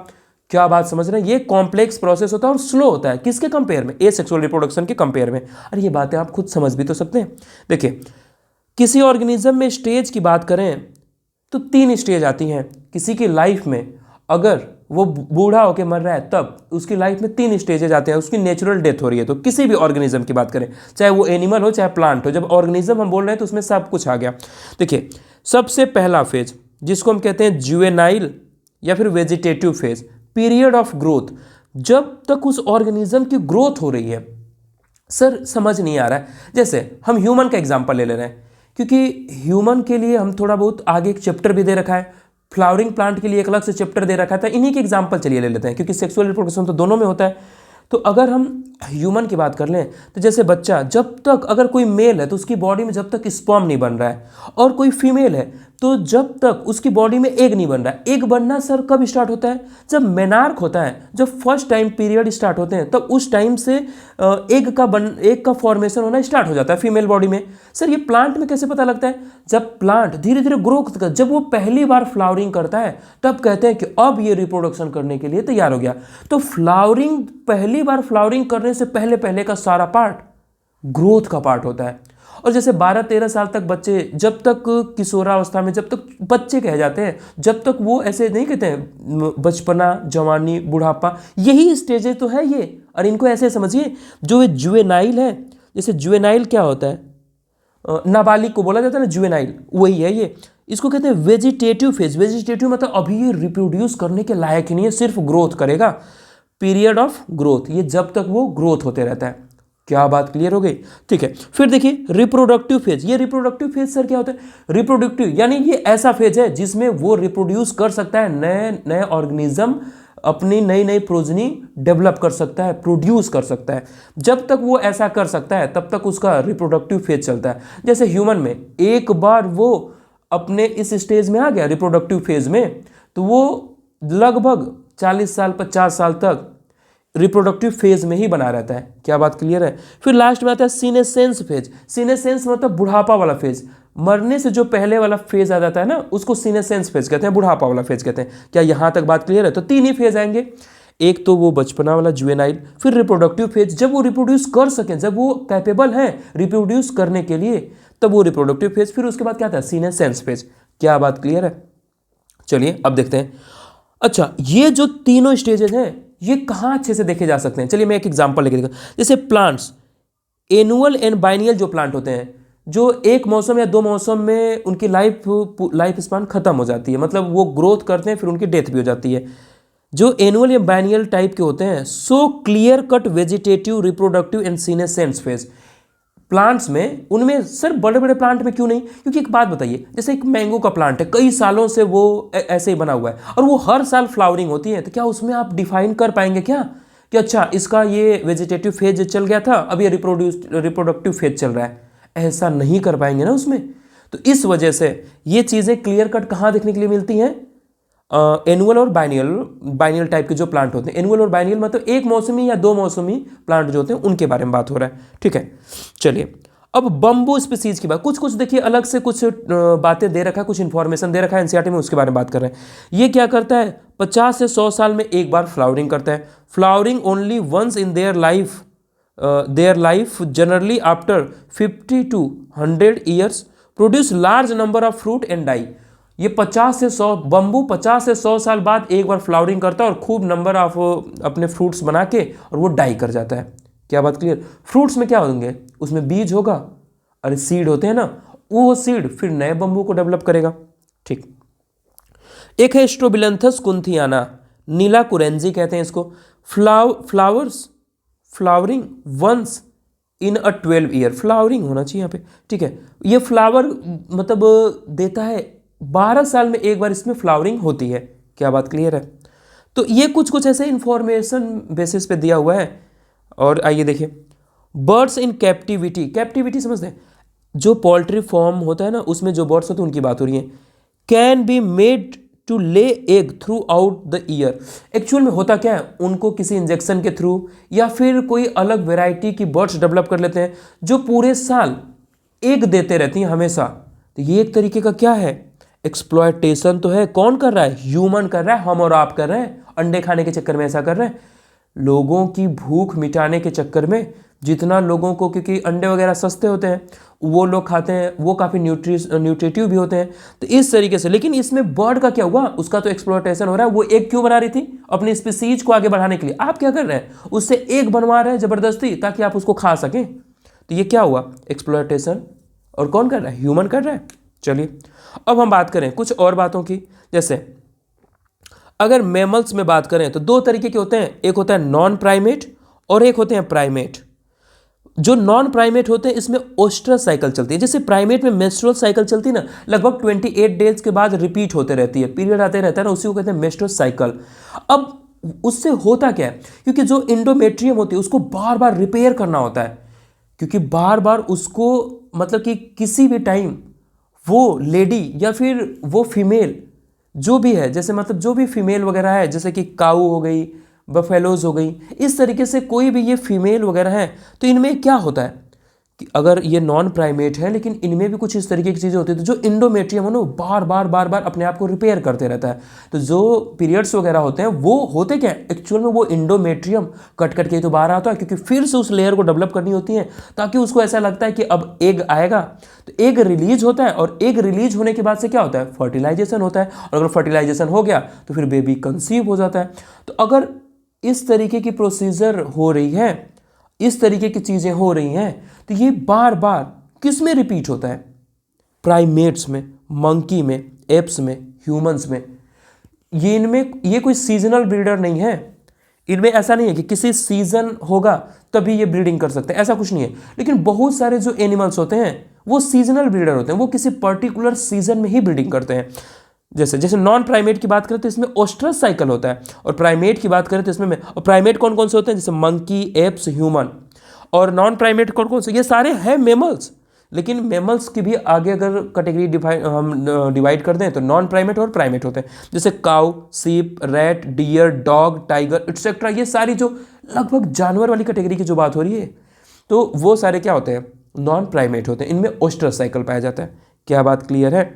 Speaker 1: क्या बात समझ रहे हैं। ये कॉम्प्लेक्स प्रोसेस होता है और स्लो होता है, किसके कंपेयर में, ए सेक्सुअल रिप्रोडक्शन के कंपेयर में। अरे ये बातें आप खुद समझ भी तो सकते हैं। देखिए किसी ऑर्गेनिज्म में स्टेज की बात करें तो 3 स्टेज आती हैं किसी की लाइफ में। अगर वो बूढ़ा होकर मर रहा है तब उसकी लाइफ में 3 स्टेजेस आते हैं, उसकी नेचुरल डेथ हो रही है। तो किसी भी ऑर्गेनिज्म की बात करें, चाहे वो एनिमल हो चाहे प्लांट हो, जब ऑर्गेनिज्म हम बोल रहे हैं तो उसमें सब कुछ आ गया। देखिए सबसे पहला फेज जिसको हम कहते हैं जुवेनाइल या फिर vegetative phase, period of growth. जब तक उस ऑर्गेनिज्म की ग्रोथ हो रही है। सर समझ नहीं आ रहा है। जैसे हम ह्यूमन का एग्जांपल ले रहे हैं, क्योंकि ह्यूमन के लिए हम थोड़ा बहुत आगे एक चैप्टर भी दे रखा है, फ्लावरिंग प्लांट के लिए एक अलग से चैप्टर दे रखा था। इन्हीं के एग्जांपल चलिए ले लेते हैं, क्योंकि सेक्सुअल रिप्रोडक्शन तो दोनों में होता है। तो अगर हम ह्यूमन की बात कर लें तो जैसे बच्चा, जब तक अगर कोई मेल है तो उसकी बॉडी में जब तक स्पर्म नहीं बन रहा है, और कोई फीमेल है तो जब तक उसकी बॉडी में एग नहीं बन रहा है। एग बनना सर कब स्टार्ट होता है, जब मेनार्क होता है, जब फर्स्ट टाइम पीरियड स्टार्ट होते हैं, तब उस टाइम से एग का फॉर्मेशन होना स्टार्ट हो जाता है फीमेल बॉडी में। सर ये प्लांट में कैसे पता लगता है, जब प्लांट धीरे धीरे ग्रो करता है, जब वो पहली बार फ्लावरिंग करता है तब कहते हैं कि अब ये रिप्रोडक्शन करने के लिए तैयार हो गया। तो फ्लावरिंग, पहली बार फ्लावरिंग करने से पहले पहले का सारा पार्ट ग्रोथ का पार्ट होता है। और जैसे 12-13 साल तक बच्चे, जब तक किशोरावस्था में, जब तक बच्चे कहे जाते हैं, जब तक वो ऐसे नहीं कहते हैं बचपना, जवानी, बुढ़ापा, यही स्टेजेस तो है ये। और इनको ऐसे समझिए, जो जुवेनाइल है, जैसे जुवेनाइल क्या होता है, नाबालिग को बोला जाता है ना जुवेनाइल, वही है ये। इसको कहते हैं वेजिटेटिव फेज। वेजिटेटिव मतलब अभी ये रिप्रोड्यूस करने के लायक ही नहीं है, सिर्फ ग्रोथ करेगा। पीरियड ऑफ ग्रोथ, ये जब तक वो ग्रोथ होते रहता है। क्या बात क्लियर हो गई, ठीक है। फिर देखिए रिप्रोडक्टिव फेज। ये रिप्रोडक्टिव फेज सर क्या होता है, रिप्रोडक्टिव यानी ये ऐसा फेज है जिसमें वो रिप्रोड्यूस कर सकता है, नए नए ऑर्गेनिज्म अपनी नई नई प्रोजनी डेवलप कर सकता है, प्रोड्यूस कर सकता है। जब तक वो ऐसा कर सकता है तब तक उसका रिप्रोडक्टिव फेज चलता है। जैसे ह्यूमन में एक बार वो अपने इस स्टेज में आ गया रिप्रोडक्टिव फेज में, तो वो लगभग 40 साल 50 साल तक रिप्रोडक्टिव फेज में ही बना रहता है। क्या बात क्लियर है। फिर लास्ट में आता है सीनेसेंस फेज। सीनेसेंस मतलब बुढ़ापा वाला फेज, मरने से जो पहले वाला फेज आ जाता है ना, उसको सीनेसेंस फेज कहते हैं, बुढ़ापा वाला फेज कहते हैं। क्या यहां तक बात क्लियर है। तो 3 ही फेज आएंगे, एक तो वो बचपना वाला जुवेनाइल, फिर रिप्रोडक्टिव फेज, जब वो रिप्रोड्यूस कर सकें, जब वो कैपेबल है रिप्रोड्यूस करने के लिए, तब वो रिप्रोडक्टिव फेज। फिर उसके बाद क्या आता है, सीनेसेंस फेज। क्या बात क्लियर है। चलिए अब देखते हैं। अच्छा, ये जो तीनों स्टेजेस हैं ये कहाँ अच्छे से देखे जा सकते हैं। चलिए मैं एक एग्जांपल लेके देखा। जैसे प्लांट्स, एनुअल एंड बाइनियल जो प्लांट होते हैं, जो एक मौसम या 2 मौसम में उनकी लाइफ स्पान खत्म हो जाती है, मतलब वो ग्रोथ करते हैं फिर उनकी डेथ भी हो जाती है। जो एनुअल या बाइनियल टाइप के होते हैं, so clear cut vegetative reproductive and senescence phase. Plants में, उनमें सर बड़े बड़े प्लांट में क्यों नहीं? क्योंकि एक बात बताइए, जैसे एक मैंगो का प्लांट है, कई सालों से वो ऐसे ही बना हुआ है और वो हर साल फ्लावरिंग होती है, तो क्या उसमें आप डिफाइन कर पाएंगे क्या कि अच्छा इसका ये वेजिटेटिव फेज चल गया था, अब ये रिप्रोडक्टिव फेज चल रहा है? ऐसा नहीं कर पाएंगे ना उसमें। तो इस वजह से ये चीज़ें क्लियर कट कहाँ देखने के लिए मिलती हैं? एनुअल और बाइनियल टाइप के जो प्लांट होते हैं। एनुअल और बाइनियल मतलब एक मौसमी या दो मौसमी प्लांट जो होते हैं उनके बारे में बात हो रहा है, ठीक है। चलिए अब बम्बू स्पीसीज की बात, कुछ देखिए अलग से कुछ बातें दे रखा है, कुछ इंफॉर्मेशन दे रखा है एनसीईआरटी में, उसके बारे में बात कर रहे हैं। ये क्या करता है? 50 से 100 साल में एक बार फ्लावरिंग करता है। Flowering only once in their life generally after 50 to 100 years, produce large number of fruit and die. ये 50 से 100 बम्बू 50 से 100 साल बाद एक बार फ्लावरिंग करता है और खूब नंबर ऑफ अपने फ्रूट्स बना के और वो डाई कर जाता है। क्या बात क्लियर? फ्रूट्स में क्या होंगे? उसमें बीज होगा, अरे सीड होते हैं ना, वो सीड फिर नए बम्बू को डेवलप करेगा, ठीक। एक है स्ट्रोबिलंथस कुंथियाना, नीला कुरेंजी कहते हैं इसको। Flowering once in a 12 year, flowering होना चाहिए यहाँ पे, ठीक है। ये फ्लावर मतलब देता है 12 साल में एक बार इसमें फ्लावरिंग होती है। क्या बात क्लियर है? तो ये कुछ ऐसे इंफॉर्मेशन बेसिस पे दिया हुआ है। और आइए देखिए, बर्ड्स इन कैप्टिविटी, कैप्टिविटी समझते हैं, जो पोल्ट्री फॉर्म होता है ना उसमें जो बर्ड्स होते हैं उनकी बात हो रही है। Can be made to lay egg throughout the year. Actual में होता क्या है, उनको किसी इंजेक्शन के थ्रू या फिर कोई अलग वेराइटी की बर्ड्स डेवलप कर लेते हैं जो पूरे साल एग देते रहती हैं हमेशा। तो ये एक तरीके का क्या है? एक्सप्लॉयटेशन तो है। कौन कर रहा है? ह्यूमन कर रहा है, हम और आप कर रहे हैं। अंडे खाने के चक्कर में ऐसा कर रहे हैं, लोगों की भूख मिटाने के चक्कर में। जितना लोगों को, क्योंकि अंडे वगैरह सस्ते होते हैं, वो लोग खाते हैं, वो काफ़ी न्यूट्रिटिव भी होते हैं, तो इस तरीके से। लेकिन इसमें बर्ड का क्या हुआ? उसका तो एक्सप्लॉयटेशन हो रहा है। वो एग क्यों बना रही थी? अपनी स्पीसीज को आगे बढ़ाने के लिए। आप क्या कर रहे हैं? उससे एग बनवा रहे हैं ज़बरदस्ती ताकि आप उसको खा सकें। तो ये क्या हुआ? एक्सप्लॉयटेशन। और कौन कर रहा है? ह्यूमन कर रहा है। चलिए अब हम बात करें कुछ और बातों की। जैसे अगर मैमल्स में बात करें तो दो तरीके के होते हैं, एक होता है नॉन प्राइमेट और एक होते हैं प्राइमेट। जो नॉन प्राइमेट होते हैं इसमें ओस्ट्रस साइकिल चलती है। जैसे प्राइमेट में मेस्ट्रुअल साइकिल चलती है ना, लगभग 28 डेज के बाद रिपीट होते रहती है, पीरियड आते रहता है ना, उसी को कहते हैं मेस्ट्रुअल साइकिल। अब उससे होता क्या है? क्योंकि जो इंडोमेट्रियम होती है उसको बार बार रिपेयर करना होता है, क्योंकि बार बार उसको मतलब कि किसी भी टाइम वो लेडी या फिर वो फीमेल जो भी है, जैसे मतलब जो भी फीमेल वगैरह है, जैसे कि काऊ हो गई, बफेलोज हो गई, इस तरीके से कोई भी ये फीमेल वगैरह है, तो इनमें क्या होता है कि अगर ये नॉन प्राइमेट है लेकिन इनमें भी कुछ इस तरीके की चीज़ें होती है, तो जो इंडोमेट्रियम है ना बार बार अपने आप को रिपेयर करते रहता है। तो जो पीरियड्स वगैरह होते हैं वो होते क्या है? एक्चुअल में वो इंडोमेट्रियम कट के तो बाहर आता है, क्योंकि फिर से उस लेयर को डेवलप करनी होती है, ताकि उसको ऐसा लगता है कि अब एग आएगा। तो एग रिलीज होता है और एग रिलीज होने के बाद से क्या होता है? फर्टिलाइजेशन होता है, और अगर फर्टिलाइजेशन हो गया तो फिर बेबी कंसीव हो जाता है। तो अगर इस तरीके की प्रोसीजर हो रही है, इस तरीके की चीज़ें हो रही हैं, तो ये बार बार किस में रिपीट होता है? प्राइमेट्स में, मंकी में, एप्स में, ह्यूमंस में। ये इनमें ये कोई सीजनल ब्रीडर नहीं है। इनमें ऐसा नहीं है कि किसी सीजन होगा तभी ये ब्रीडिंग कर सकते हैं, ऐसा कुछ नहीं है। लेकिन बहुत सारे जो एनिमल्स होते हैं वो सीजनल ब्रीडर होते हैं, वो किसी पर्टिकुलर सीजन में ही ब्रीडिंग करते हैं। जैसे नॉन प्राइमेट की बात करें तो इसमें ओस्ट्रस साइकिल होता है, और प्राइमेट की बात करें तो इसमें और प्राइमेट कौन कौन से होते हैं? जैसे मंकी, एप्स, ह्यूमन। और नॉन प्राइमेट कौन कौन से? ये सारे हैं मेमल्स। लेकिन मेमल्स की भी आगे अगर कैटेगरी हम डिवाइड कर दें तो नॉन प्राइमेट और प्राइमेट होते हैं। जैसे cow, sheep, rat, deer, dog, tiger etcetera, ये सारी जो लगभग जानवर वाली कैटेगरी की जो बात हो रही है, तो वो सारे क्या होते हैं? नॉन प्राइमेट होते हैं। इनमें ओस्ट्रस साइकिल पाया जाता है। क्या बात क्लियर है?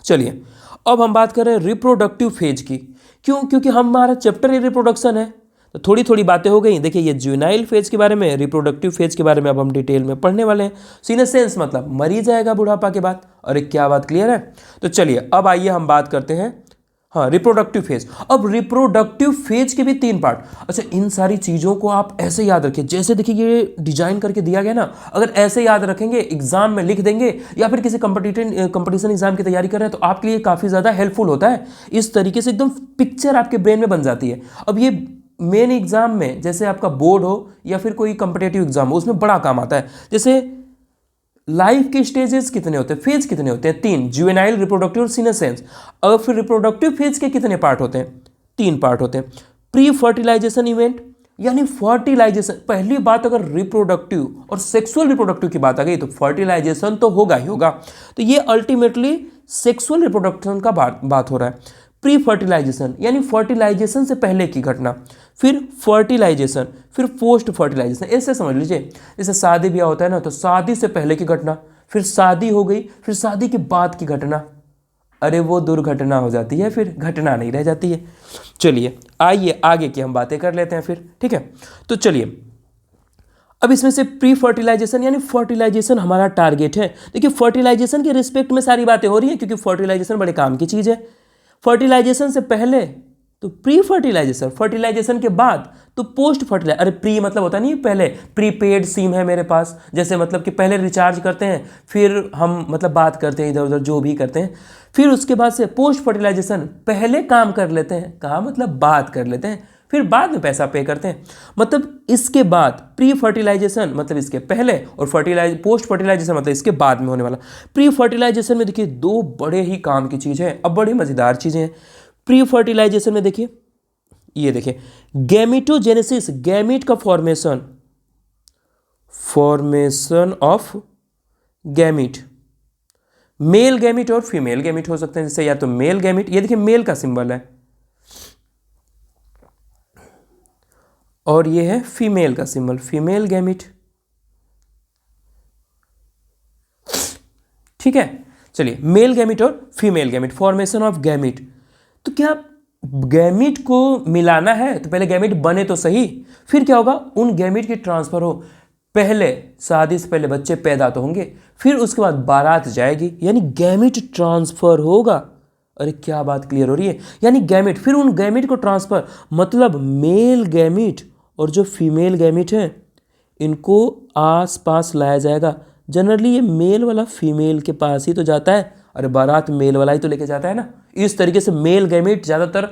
Speaker 1: चलिए अब हम बात कर रहे हैं रिप्रोडक्टिव फेज की। क्यों? क्योंकि हमारा चैप्टर ही रिप्रोडक्शन है, तो थोड़ी थोड़ी बातें हो गई। देखिए ये जुवेनाइल फेज के बारे में, रिप्रोडक्टिव फेज के बारे में अब हम डिटेल में पढ़ने वाले हैं। सीनेसेंस मतलब मर ही जाएगा बुढ़ापा के बाद। और एक क्या बात क्लियर है? तो चलिए अब आइए हम बात करते हैं हाँ, रिप्रोडक्टिव फेज। अब रिप्रोडक्टिव फेज के भी 3 पार्ट। अच्छा, इन सारी चीज़ों को आप ऐसे याद रखिए, जैसे देखिए ये डिजाइन करके दिया गया ना, अगर ऐसे याद रखेंगे, एग्जाम में लिख देंगे या फिर किसी कंपटीशन एग्जाम की तैयारी कर रहे हैं तो आपके लिए काफ़ी ज़्यादा हेल्पफुल होता है। इस तरीके से एकदम पिक्चर आपके ब्रेन में बन जाती है। अब ये मेन एग्जाम में, जैसे आपका बोर्ड हो या फिर कोई कंपिटेटिव एग्जाम हो, उसमें बड़ा काम आता है। जैसे लाइफ के स्टेजेस कितने होते हैं, फेज कितने होते हैं, 3, जुवेनाइल, रिप्रोडक्टिव और सीनेसेंस। और फिर रिप्रोडक्टिव फेज के कितने पार्ट होते हैं, 3 पार्ट होते हैं। प्री फर्टिलाइजेशन इवेंट, यानी फर्टिलाइजेशन। पहली बात, अगर रिप्रोडक्टिव और सेक्सुअल रिप्रोडक्टिव की बात आ गई तो फर्टिलाइजेशन तो होगा ही होगा। तो ये अल्टीमेटली सेक्सुअल रिप्रोडक्शन का बात हो रहा है। प्री फर्टिलाइजेशन यानी फर्टिलाइजेशन से पहले की घटना, फिर फर्टिलाइजेशन, फिर पोस्ट फर्टिलाइजेशन। ऐसे समझ लीजिए, जैसे शादी ब्याह होता है ना, तो शादी से पहले की घटना, फिर शादी हो गई, फिर शादी के बाद की घटना। अरे वो दुर्घटना हो जाती है, फिर घटना नहीं रह जाती है। चलिए आइए आगे की हम बातें कर लेते हैं फिर, ठीक है। तो चलिए, अब इसमें से प्री फर्टिलाइजेशन यानी फर्टिलाइजेशन हमारा टारगेट है। देखिए, फर्टिलाइजेशन के रिस्पेक्ट में सारी बातें हो रही हैं, क्योंकि फर्टिलाइजेशन बड़े काम की चीज़ है। फर्टिलाइजेशन से पहले तो प्री फर्टिलाइजेशन, फर्टिलाइजेशन के बाद तो पोस्ट फर्टिलाइजेशन। अरे प्री मतलब होता नहीं पहले, प्रीपेड सिम है मेरे पास, जैसे मतलब कि पहले रिचार्ज करते हैं, फिर हम मतलब बात करते हैं इधर उधर जो भी करते हैं, फिर उसके बाद से पोस्ट फर्टिलाइजेशन, पहले काम कर लेते हैं, कहाँ मतलब बात कर लेते हैं, फिर बाद में पैसा पे करते हैं। मतलब इसके बाद प्री फर्टिलाइजेशन मतलब इसके पहले, और पोस्ट फर्टिलाइजेशन मतलब इसके बाद में होने वाला। प्री फर्टिलाइजेशन में देखिए 2 बड़े ही काम की चीज़ है, अब बड़ी मज़ेदार चीज़ें हैं। प्री फर्टिलाइजेशन में देखिए, ये देखिए गैमिटोजेनेसिस, गैमिट का formation of gamete, mail gamete और फीमेल गैमिट हो सकते हैं। जैसे या तो मेल गैमिट, ये देखिए मेल का सिंबल है, और ये है फीमेल का सिंबल, फीमेल गैमिट, ठीक है। चलिए, मेल गैमिट और female gamete, formation of gamete. तो क्या गैमिट को मिलाना है तो पहले गैमिट बने तो सही, फिर क्या होगा, उन गैमिट की ट्रांसफर हो। पहले शादी से पहले बच्चे पैदा तो होंगे, फिर उसके बाद बारात जाएगी, यानी गैमिट ट्रांसफर होगा। अरे क्या बात क्लियर हो रही है, यानी गैमिट, फिर उन गैमिट को ट्रांसफर, मतलब मेल गैमिट और जो फीमेल गैमिट है इनको आस पास लाया जाएगा। जनरली ये मेल वाला फीमेल के पास ही तो जाता है, अरे बारात मेल वाला ही तो लेके जाता है ना। इस तरीके से मेल गैमिट ज़्यादातर,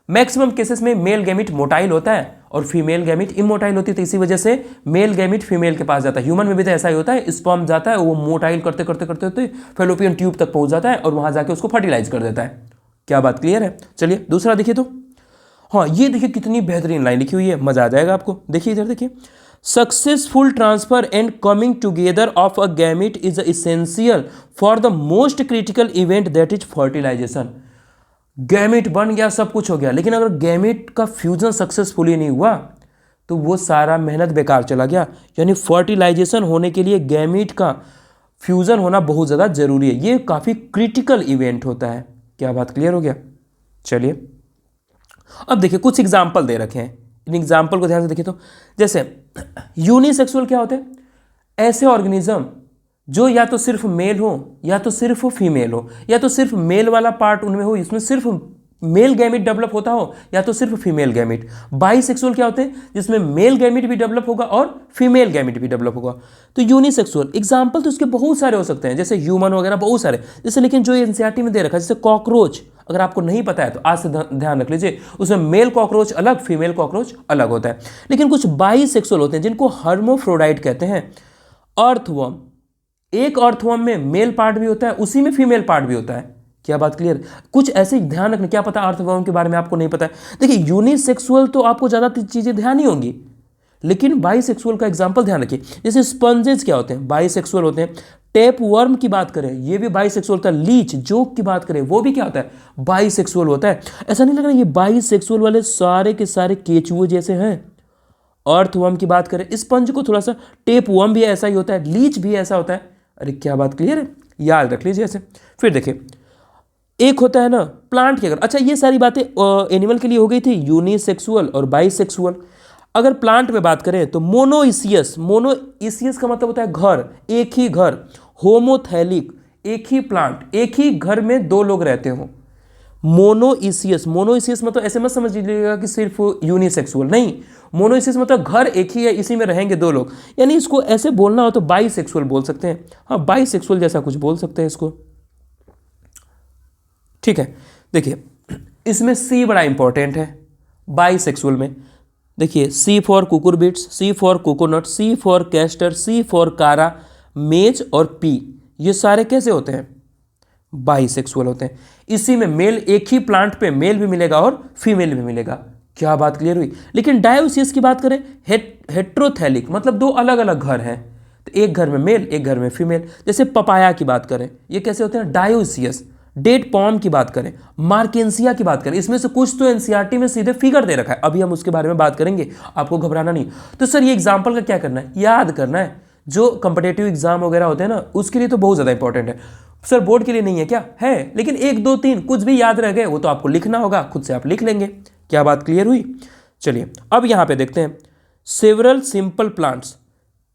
Speaker 1: मैक्सिमम केसेस में मेल गैमिट मोटाइल होता है और फीमेल गैमिट इमोटाइल होती है, तो इसी वजह से मेल गैमिट फीमेल के पास जाता है। ह्यूमन में भी तो ऐसा ही होता है, स्पर्म जाता है, वो मोटाइल करते करते करते करते फेलोपियन ट्यूब तक पहुंच जाता है और वहां जाके उसको फर्टिलाइज कर देता है। क्या बात क्लियर है। चलिए दूसरा देखिए, तो हाँ ये देखिए कितनी बेहतरीन लाइन लिखी हुई है, मजा आ जाएगा आपको। देखिए इधर देखिए, successful transfer and coming together of a gamete is essential for the most critical event that is fertilization. Gamete बन गया, सब कुछ हो गया, लेकिन अगर गैमिट का फ्यूजन सक्सेसफुली नहीं हुआ तो वो सारा मेहनत बेकार चला गया। यानी फर्टिलाइजेशन होने के लिए गैमिट का फ्यूजन होना बहुत ज़्यादा जरूरी है, ये काफ़ी क्रिटिकल इवेंट होता है। क्या बात क्लियर हो गया। चलिए अब देखिए कुछ एग्जाम्पल दे रखे हैं, इन एग्जाम्पल को ध्यान से देखिए। तो जैसे यूनिसेक्सुअल क्या होते हैं, ऐसे ऑर्गेनिज्म जो या तो सिर्फ मेल हो या तो सिर्फ फीमेल हो, या तो सिर्फ मेल वाला पार्ट उनमें हो, इसमें सिर्फ मेल गैमिट डेवलप होता हो, या तो सिर्फ फीमेल गैमिट। बाईसेक्सुअल क्या होते हैं, जिसमें मेल गैमिट भी डेवलप होगा और फीमेल गैमिट भी डेवलप होगा। तो यूनिसेक्सुअल एग्जाम्पल तो इसके बहुत सारे हो सकते हैं, जैसे ह्यूमन वगैरह बहुत सारे, जैसे लेकिन जो एनसीईआरटी में दे रखा है, जैसे कॉकरोच, अगर आपको नहीं पता है तो आज से ध्यान रख लीजिए, उसमें मेल कॉकरोच अलग, फीमेल कॉकरोच अलग होता है। लेकिन कुछ बाईसेक्सुअल होते हैं जिनको हर्मोफ्रोडाइट कहते हैं। अर्थवर्म, एक अर्थवर्म में मेल पार्ट भी होता है, उसी में फीमेल पार्ट भी होता है। क्या बात क्लियर। कुछ ऐसे ध्यान रखना, क्या पता अर्थवर्म के बारे में आपको नहीं पता है। देखिए यूनिसेक्सुअल तो आपको ज़्यादा चीज़ें ध्यान ही होंगी, लेकिन बाईसेक्सुअल का एग्जाम्पल ध्यान रखिए। जैसे स्पंजेस क्या होते हैं, बाईसेक्सुअल होते हैं। टेप वर्म की बात करें, ये भी बाईसेक्सुअल होता है। लीच जोक की बात करें, वो भी क्या होता है, बाईसेक्सुअल होता है। ऐसा नहीं लग रहा ये बाईसेक्सुअल वाले सारे के सारे केचुए जैसे हैं। अर्थवर्म की बात करें, स्पंज को थोड़ा सा, टेप वर्म भी ऐसा ही होता है, लीच भी ऐसा होता है। अरे क्या बात क्लियर है, याद रख लीजिए ऐसे। फिर देखिए एक होता है ना प्लांट की, अगर अच्छा ये सारी बातें एनिमल के लिए हो गई थी, यूनिसेक्सुअल और बाईसेक्सुअल। अगर प्लांट में बात करें तो मोनोइसियस, मोनोइसियस का मतलब होता है घर, एक ही घर। होमोथैलिक, एक ही प्लांट, एक ही घर में 2 लोग रहते हो। मोनोइसियस, मोनोइसियस मतलब ऐसे मत समझ लीजिएगा कि सिर्फ यूनिसेक्सुअल, नहीं, मोनोइसियस मतलब घर एक ही है, इसी में रहेंगे दो लोग, यानी इसको ऐसे बोलना हो तो बाईसेक्सुअल बोल सकते हैं, हाँ बाईसेक्सुअल जैसा कुछ बोल सकते हैं इसको, ठीक है। देखिए इसमें सी बड़ा इंपॉर्टेंट है बाईसेक्सुअल में। देखिए see for cucurbits, see for coconut, see for castor, see for Chara, maize और पी, ये सारे कैसे होते हैं, बाईसेक्सुअल होते हैं। इसी में मेल, एक ही प्लांट पे मेल भी मिलेगा और फीमेल भी मिलेगा। क्या बात क्लियर हुई। लेकिन डायोसियस की बात करें, हेट्रोथैलिक मतलब दो अलग अलग घर हैं, तो एक घर में मेल एक घर में फीमेल। जैसे पपाया की बात करें, ये कैसे होते हैं, डायोसियस। डेट पॉम की बात करें, मार्केंसिया की बात करें, इसमें से कुछ तो एनसीईआरटी में सीधे फिगर दे रखा है, अभी हम उसके बारे में बात करेंगे, आपको घबराना नहीं। तो सर ये एग्जाम्पल का क्या करना है, याद करना है। जो कंपिटेटिव एग्जाम वगैरह होते हैं ना, उसके लिए तो बहुत ज़्यादा इंपॉर्टेंट है। सर बोर्ड के लिए नहीं है क्या, है, लेकिन एक दो तीन कुछ भी याद रह गए वो तो आपको लिखना होगा, खुद से आप लिख लेंगे। क्या बात क्लियर हुई। चलिए अब यहाँ पे देखते हैं, several simple plants,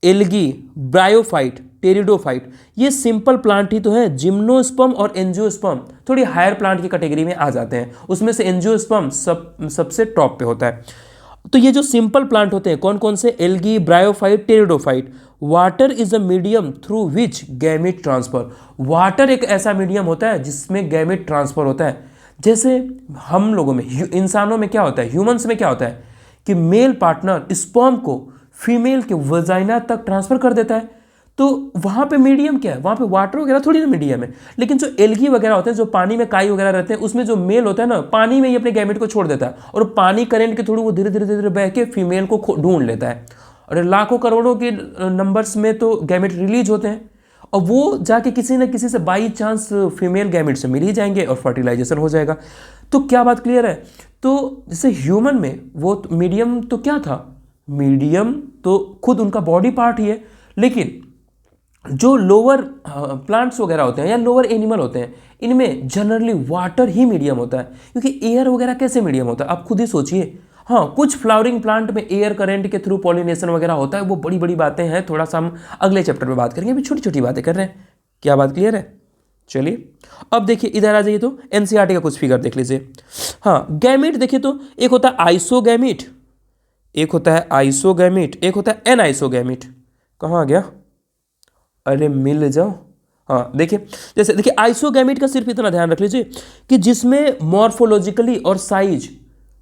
Speaker 1: algae, bryophyte, pteridophyte, ये सिंपल प्लांट ही तो है। जिम्नोस्पर्म और एंजियोस्पर्म थोड़ी हायर प्लांट की कैटेगरी में आ जाते हैं, उसमें से एंजियोस्पर्म सबसे टॉप पे होता है। तो ये जो सिंपल प्लांट होते हैं कौन कौन से, algae, bryophyte, pteridophyte. Water is a medium through which gamete transfer, water एक ऐसा मीडियम होता है जिसमें गैमेट ट्रांसफर होता है। जैसे हम लोगों में, इंसानों में क्या होता है, ह्यूमंस में क्या होता है कि मेल पार्टनर स्पर्म को फीमेल के वजाइना तक ट्रांसफर कर देता है, तो वहाँ पे मीडियम क्या है, वहाँ पे वाटर वगैरह थोड़ी ना मीडियम है। लेकिन जो एल्गी वगैरह होते हैं, जो पानी में काई वगैरह रहते हैं, उसमें जो मेल होता है ना, पानी में ही अपने गैमेट को छोड़ देता है, और पानी करंट के थ्रू वो धीरे धीरे धीरे बह के फीमेल को ढूंढ लेता है, और लाखों करोड़ों के नंबर्स में तो गैमेट रिलीज होते हैं, और वो जाके किसी न किसी से बाई चांस फीमेल गैमेट से मिल ही जाएंगे और फर्टिलाइजेशन हो जाएगा। तो क्या बात क्लियर है। तो जैसे ह्यूमन में वो मीडियम तो क्या था, मीडियम तो खुद उनका बॉडी पार्ट ही है, लेकिन जो लोअर प्लांट्स वगैरह होते हैं या लोअर एनिमल होते हैं, इनमें जनरली वाटर ही मीडियम होता है, क्योंकि एयर वगैरह कैसे मीडियम होता है आप खुद ही सोचिए। हाँ, कुछ फ्लावरिंग प्लांट में एयर करंट के थ्रू पॉलिनेशन वगैरह होता है, वो बड़ी बड़ी बातें हैं, थोड़ा सा हम अगले चैप्टर में बात करेंगे, अभी छोटी छोटी बातें कर रहे हैं। क्या बात क्लियर है। चलिए अब देखिए इधर आ जाइए, तो एनसीईआरटी का कुछ फिगर देख लीजिए। हाँ, गैमेट देखिए तो एक होता है आइसोगैमेट, एक होता है आइसोगैमेट, एक होता है एनआइसोगैमेट। कहाँ आ गया, अरे मिल जाओ। हाँ देखिए, जैसे देखिए आइसोगैमेट का सिर्फ इतना ध्यान रख लीजिए कि जिसमें मॉर्फोलॉजिकली और साइज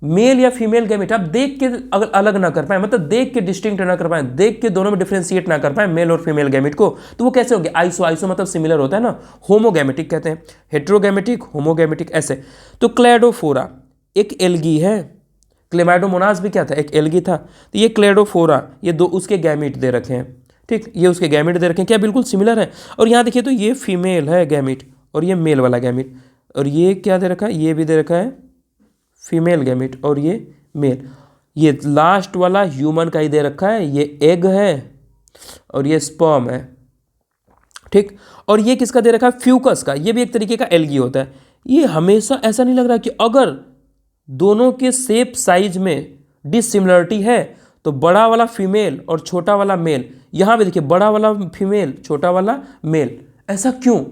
Speaker 1: मेल या फीमेल गैमेट आप देख के अगर अलग ना कर पाए, मतलब देख के डिस्टिंक्ट ना कर पाए, देख के दोनों में डिफ्रेंशिएट ना कर पाए मेल और फीमेल गैमेट को, तो वो कैसे हो गया, आइसो, आइसो मतलब सिमिलर होता है ना, होमोगैमेटिक कहते हैं, हेट्रोगैमेटिक, होमोगैमेटिक ऐसे। तो क्लैडोफोरा एक एल्गी है, क्लेमाइडोमोनास भी क्या था, एक एल्गी था, तो ये क्लेडोफोरा, ये दो उसके गैमेट दे रखे हैं, ठीक, ये उसके गैमेट दे रखे हैं, क्या बिल्कुल सिमिलर है। और यहाँ देखिए तो ये फीमेल है गैमेट और ये मेल वाला गैमेट, और ये क्या दे रखा है, ये भी दे रखा है फीमेल गैमेट और ये मेल। ये लास्ट वाला ह्यूमन का ही दे रखा है, ये एग है और ये स्पर्म है, ठीक। और ये किसका दे रखा है, फ्यूकस का, ये भी एक तरीके का एल्गी होता है। ये हमेशा ऐसा नहीं लग रहा कि अगर दोनों के शेप साइज में डिसिमिलरिटी है तो बड़ा वाला फीमेल और छोटा वाला मेल, यहाँ पे देखिए बड़ा वाला फीमेल छोटा वाला मेल, ऐसा क्यों,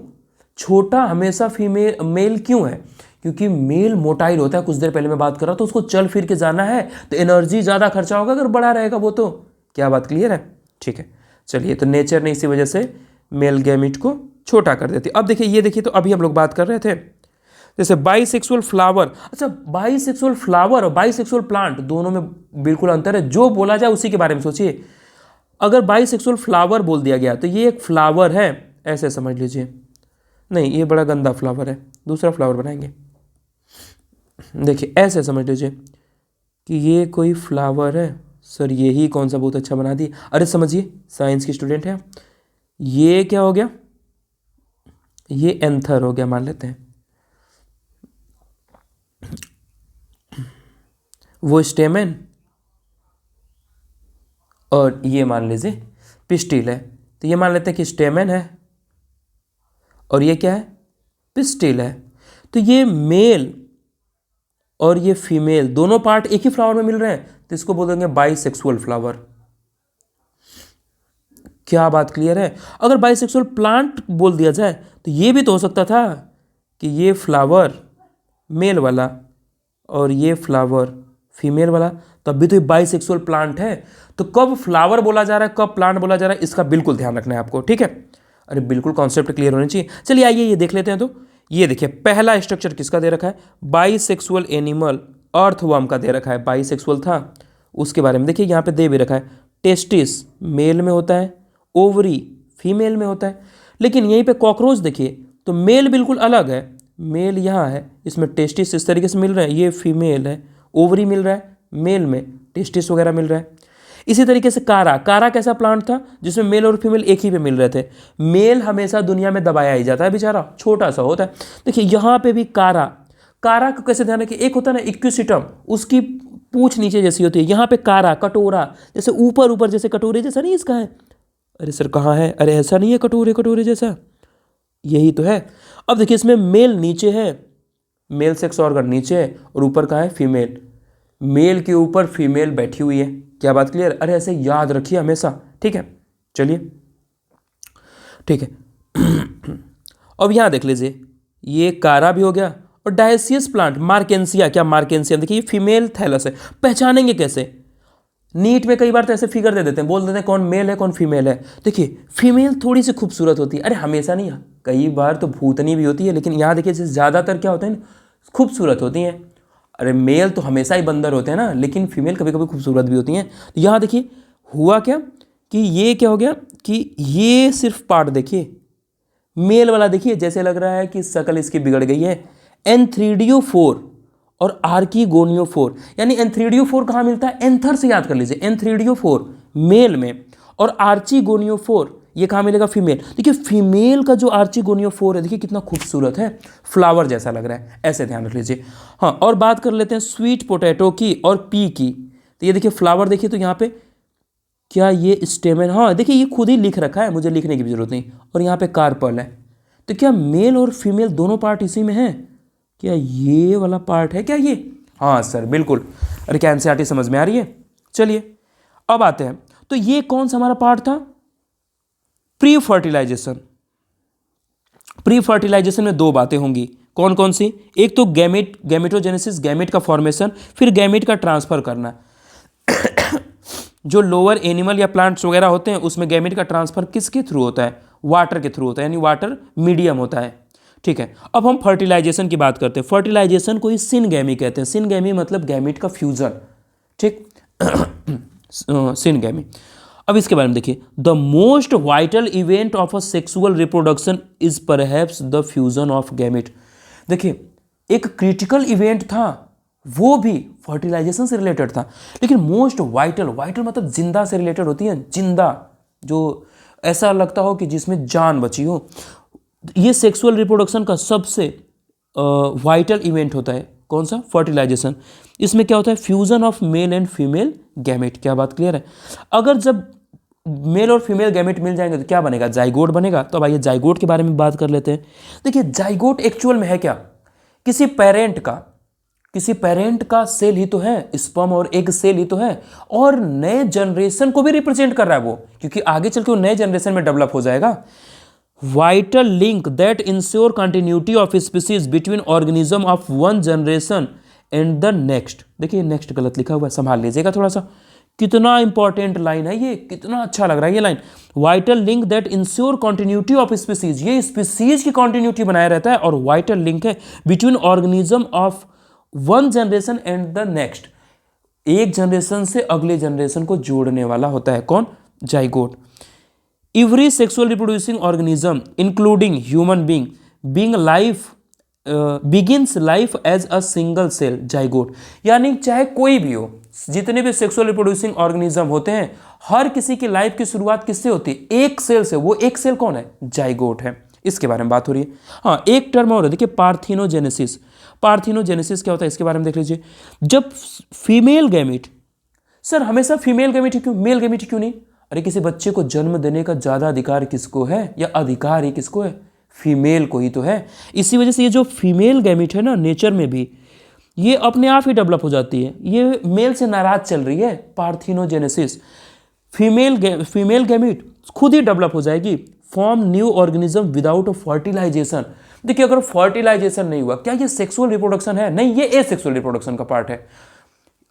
Speaker 1: छोटा हमेशा फीमेल मेल क्यों है, क्योंकि मेल मोटाइल होता है, कुछ देर पहले मैं बात कर रहा था, तो उसको चल फिर के जाना है तो एनर्जी ज़्यादा खर्चा होगा अगर बड़ा रहेगा वो तो। क्या बात क्लियर है, ठीक है। चलिए तो नेचर ने इसी वजह से मेल गैमेट को छोटा कर देती। अब देखिए, ये देखिए तो अभी हम लोग बात कर रहे थे जैसे बाईसेक्सुअल फ्लावर, अच्छा बाईसेक्सुअल फ्लावर और बाईसेक्सुअल प्लांट दोनों में बिल्कुल अंतर है, जो बोला जाए उसी के बारे में सोचिए। अगर बाईसेक्सुअल फ्लावर बोल दिया गया तो ये एक फ्लावर है, ऐसे समझ लीजिए, नहीं ये बड़ा गंदा फ्लावर है, दूसरा फ्लावर बनाएंगे। देखिए ऐसे समझ लीजिए कि ये कोई फ्लावर है, सर यही कौन सा बहुत अच्छा बना दिए, अरे समझिए साइंस की स्टूडेंट है। ये क्या हो गया, ये एंथर हो गया मान लेते हैं, वो स्टेमन, और ये मान लीजिए पिस्टिल है, तो ये मान लेते हैं कि स्टेमन है और ये क्या है, पिस्टिल है। तो ये मेल और ये फीमेल दोनों पार्ट एक ही फ्लावर में मिल रहे हैं, तो इसको बोल देंगे बाईसेक्सुअल फ्लावर। क्या बात क्लियर है। अगर बाईसेक्सुअल प्लांट बोल दिया जाए तो ये भी तो हो सकता था कि ये फ्लावर मेल वाला और ये फ्लावर फीमेल वाला, तब भी तो ये बाइसेक्सुअल प्लांट है। तो कब फ्लावर बोला जा रहा है कब प्लांट बोला जा रहा है इसका बिल्कुल ध्यान रखना है आपको, ठीक है। अरे बिल्कुल कॉन्सेप्ट क्लियर होना चाहिए। चलिए आइए ये देख लेते हैं। तो ये देखिए पहला स्ट्रक्चर किसका दे रखा है, बाइसेक्सुअल एनिमल अर्थवर्म का दे रखा है। बाइसेक्सुअल था उसके बारे में देखिए यहाँ पे दे भी रखा है। टेस्टिस मेल में होता है, ओवरी फीमेल में होता है। लेकिन यहीं पे कॉकरोच देखिए तो मेल बिल्कुल अलग है, मेल यहाँ है, इसमें टेस्टिस इस तरीके से मिल रहा है, ये फीमेल है, ओवरी मिल रहा है, मेल में टेस्टिस वगैरह मिल रहा है। इसी तरीके से कारा, कारा कैसा प्लांट था जिसमें मेल और फीमेल एक ही पे मिल रहे थे। मेल हमेशा दुनिया में दबाया ही जाता है, बेचारा छोटा सा होता है। देखिए यहाँ पे भी कारा, कारा को कैसे ध्यान रखिए, एक होता है ना इक्विसिटम, उसकी पूंछ नीचे जैसी होती है। यहाँ पे कारा कटोरा, जैसे ऊपर ऊपर जैसे कटोरे जैसा नहीं इसका है। अरे सर कहाँ है, अरे ऐसा नहीं है कटोरे कटोरे जैसा, यही तो है। अब देखिए इसमें मेल नीचे है, मेल सेक्स ऑर्गन नीचे है और ऊपर कहाँ है फीमेल, मेल के ऊपर फीमेल बैठी हुई है। क्या बात क्लियर, अरे ऐसे याद रखिए हमेशा, ठीक है। चलिए ठीक है। अब यहाँ देख लीजिए ये कारा भी हो गया और डायसियस प्लांट मार्केंसिया, क्या मार्केंसिया देखिए ये फीमेल थैलस है। पहचानेंगे कैसे, नीट में कई बार तो ऐसे फिगर दे देते हैं, बोल देते हैं कौन मेल है कौन फीमेल है। देखिए फीमेल थोड़ी सी खूबसूरत होती है, अरे हमेशा नहीं, कई बार तो भूतनी भी होती है, लेकिन यहाँ देखिए ज़्यादातर क्या होता है ना खूबसूरत होती हैं। अरे मेल तो हमेशा ही बंदर होते हैं ना, लेकिन फीमेल कभी कभी खूबसूरत भी होती हैं। तो यहाँ देखिए हुआ क्या कि ये क्या हो गया कि ये सिर्फ पार्ट देखिए मेल वाला, देखिए जैसे लग रहा है कि शक्ल इसकी बिगड़ गई है। एंथ्रीडियोफोर और आर्कीगोनियोफोर, यानी एंथ्रीडियोफोर कहाँ मिलता है, एंथर से याद कर लीजिए, एंथ्रीडियोफोर मेल में और आर्चीगोनियोफोर ये कहाँ मिलेगा फीमेल। देखिए फीमेल का जो आर्चीगोनियोफोर है देखिए कितना खूबसूरत है, फ्लावर जैसा लग रहा है, ऐसे ध्यान रख लीजिए। हाँ और बात कर लेते हैं स्वीट पोटैटो की और पी की। तो ये देखिए फ्लावर देखिए, तो यहाँ पे क्या ये स्टेमन, हाँ देखिए ये खुद ही लिख रखा है, मुझे लिखने की भी जरूरत नहीं। और यहाँ पे कार्पल है, तो क्या मेल और फीमेल दोनों पार्ट इसी में है, क्या ये वाला पार्ट है क्या ये, हाँ सर बिल्कुल। अरे क्या एनसीईआरटी समझ में आ रही है। चलिए अब आते हैं, तो ये कौन सा हमारा पार्ट था, प्री फर्टिलाइजेशन। प्री फर्टिलाइजेशन में दो बातें होंगी, कौन कौन सी, एक तो गैमेट, गैमेटोजेनेसिस गैमेट का फॉर्मेशन, फिर गैमेट का ट्रांसफर करना। जो लोअर एनिमल या प्लांट्स वगैरह होते हैं उसमें गैमेट का ट्रांसफर किसके थ्रू होता है, वाटर के थ्रू होता है, यानी वाटर मीडियम होता है, ठीक है। अब हम फर्टिलाइजेशन की बात करते हैं। फर्टिलाइजेशन को ही सिनगैमी कहते हैं, सिनगैमी मतलब गैमेट का फ्यूजन, ठीक। सिनगैमी। अब इसके बारे में देखिए, the most vital event of a sexual reproduction is perhaps the fusion of gamete. देखिए एक क्रिटिकल इवेंट था, वो भी फर्टिलाइजेशन से रिलेटेड था, लेकिन मोस्ट वाइटल, वाइटल मतलब जिंदा से रिलेटेड होती है, जिंदा जो ऐसा लगता हो कि जिसमें जान बची हो, ये सेक्सुअल रिप्रोडक्शन का सबसे वाइटल इवेंट होता है। कौन सा, फर्टिलाइजेशन। इसमें क्या होता है, fusion of male and female gamete. क्या बात क्लियर है। अगर जब मेल और फीमेल गैमेट मिल जाएंगे तो क्या बनेगा, जाइगोट बनेगा। तो अब आइए जाइगोट के बारे में बात कर लेते हैं। देखिए जाइगोट एक्चुअल में है क्या, किसी पेरेंट का सेल ही तो है, स्पर्म और एग सेल ही तो है, और नए जनरेशन को भी रिप्रेजेंट कर रहा है वो, क्योंकि आगे चल के वो नए जनरेशन में डेवलप हो जाएगा। Vital link that ensure continuity of species between organism of one generation and the next. देखिए नेक्स्ट गलत लिखा हुआ है, संभाल लीजिएगा थोड़ा सा, कितना इंपॉर्टेंट लाइन है ये, कितना अच्छा लग रहा है ये line. Vital link that ensure continuity of species, ये स्पीसीज की कंटिन्यूटी बनाए रहता है, और वाइटल लिंक है between organism of one generation and the next, एक जनरेशन से अगले जनरेशन को जोड़ने वाला होता है। कौन, zygote. Every sexual reproducing organism including human being life begins life as a single cell zygote. यानी चाहे कोई भी हो, जितने भी सेक्सुअल रिप्रोड्यूसिंग ऑर्गेनिज्म होते हैं, हर किसी की लाइफ की शुरुआत किससे होती है, एक सेल से। वो एक सेल कौन है, जाइगोट है। इसके बारे में बात हो रही है। हाँ एक टर्म और है, देखिए पार्थिनोजेनेसिस। पार्थिनोजेनेसिस क्या होता है इसके बारे में देख लीजिए। जब फीमेल गैमेट, सर हमेशा फीमेल गैमेट ही क्यों, मेल गैमेट क्यों नहीं, अरे किसी बच्चे को जन्म देने का ज़्यादा अधिकार किसको है, या अधिकार ही किसको है, फीमेल को ही तो है। इसी वजह से ये जो फीमेल गैमेट है ना, नेचर में भी ये अपने आप ही डेवलप हो जाती है, ये मेल से नाराज चल रही है, पार्थिनोजेनेसिस। फीमेल गैमेट खुद ही डेवलप हो जाएगी, form new organism without fertilization. देखिए अगर फर्टिलाइजेशन नहीं हुआ, क्या ये सेक्सुअल रिप्रोडक्शन है? नहीं, ये एसेक्सुअल रिप्रोडक्शन का पार्ट है।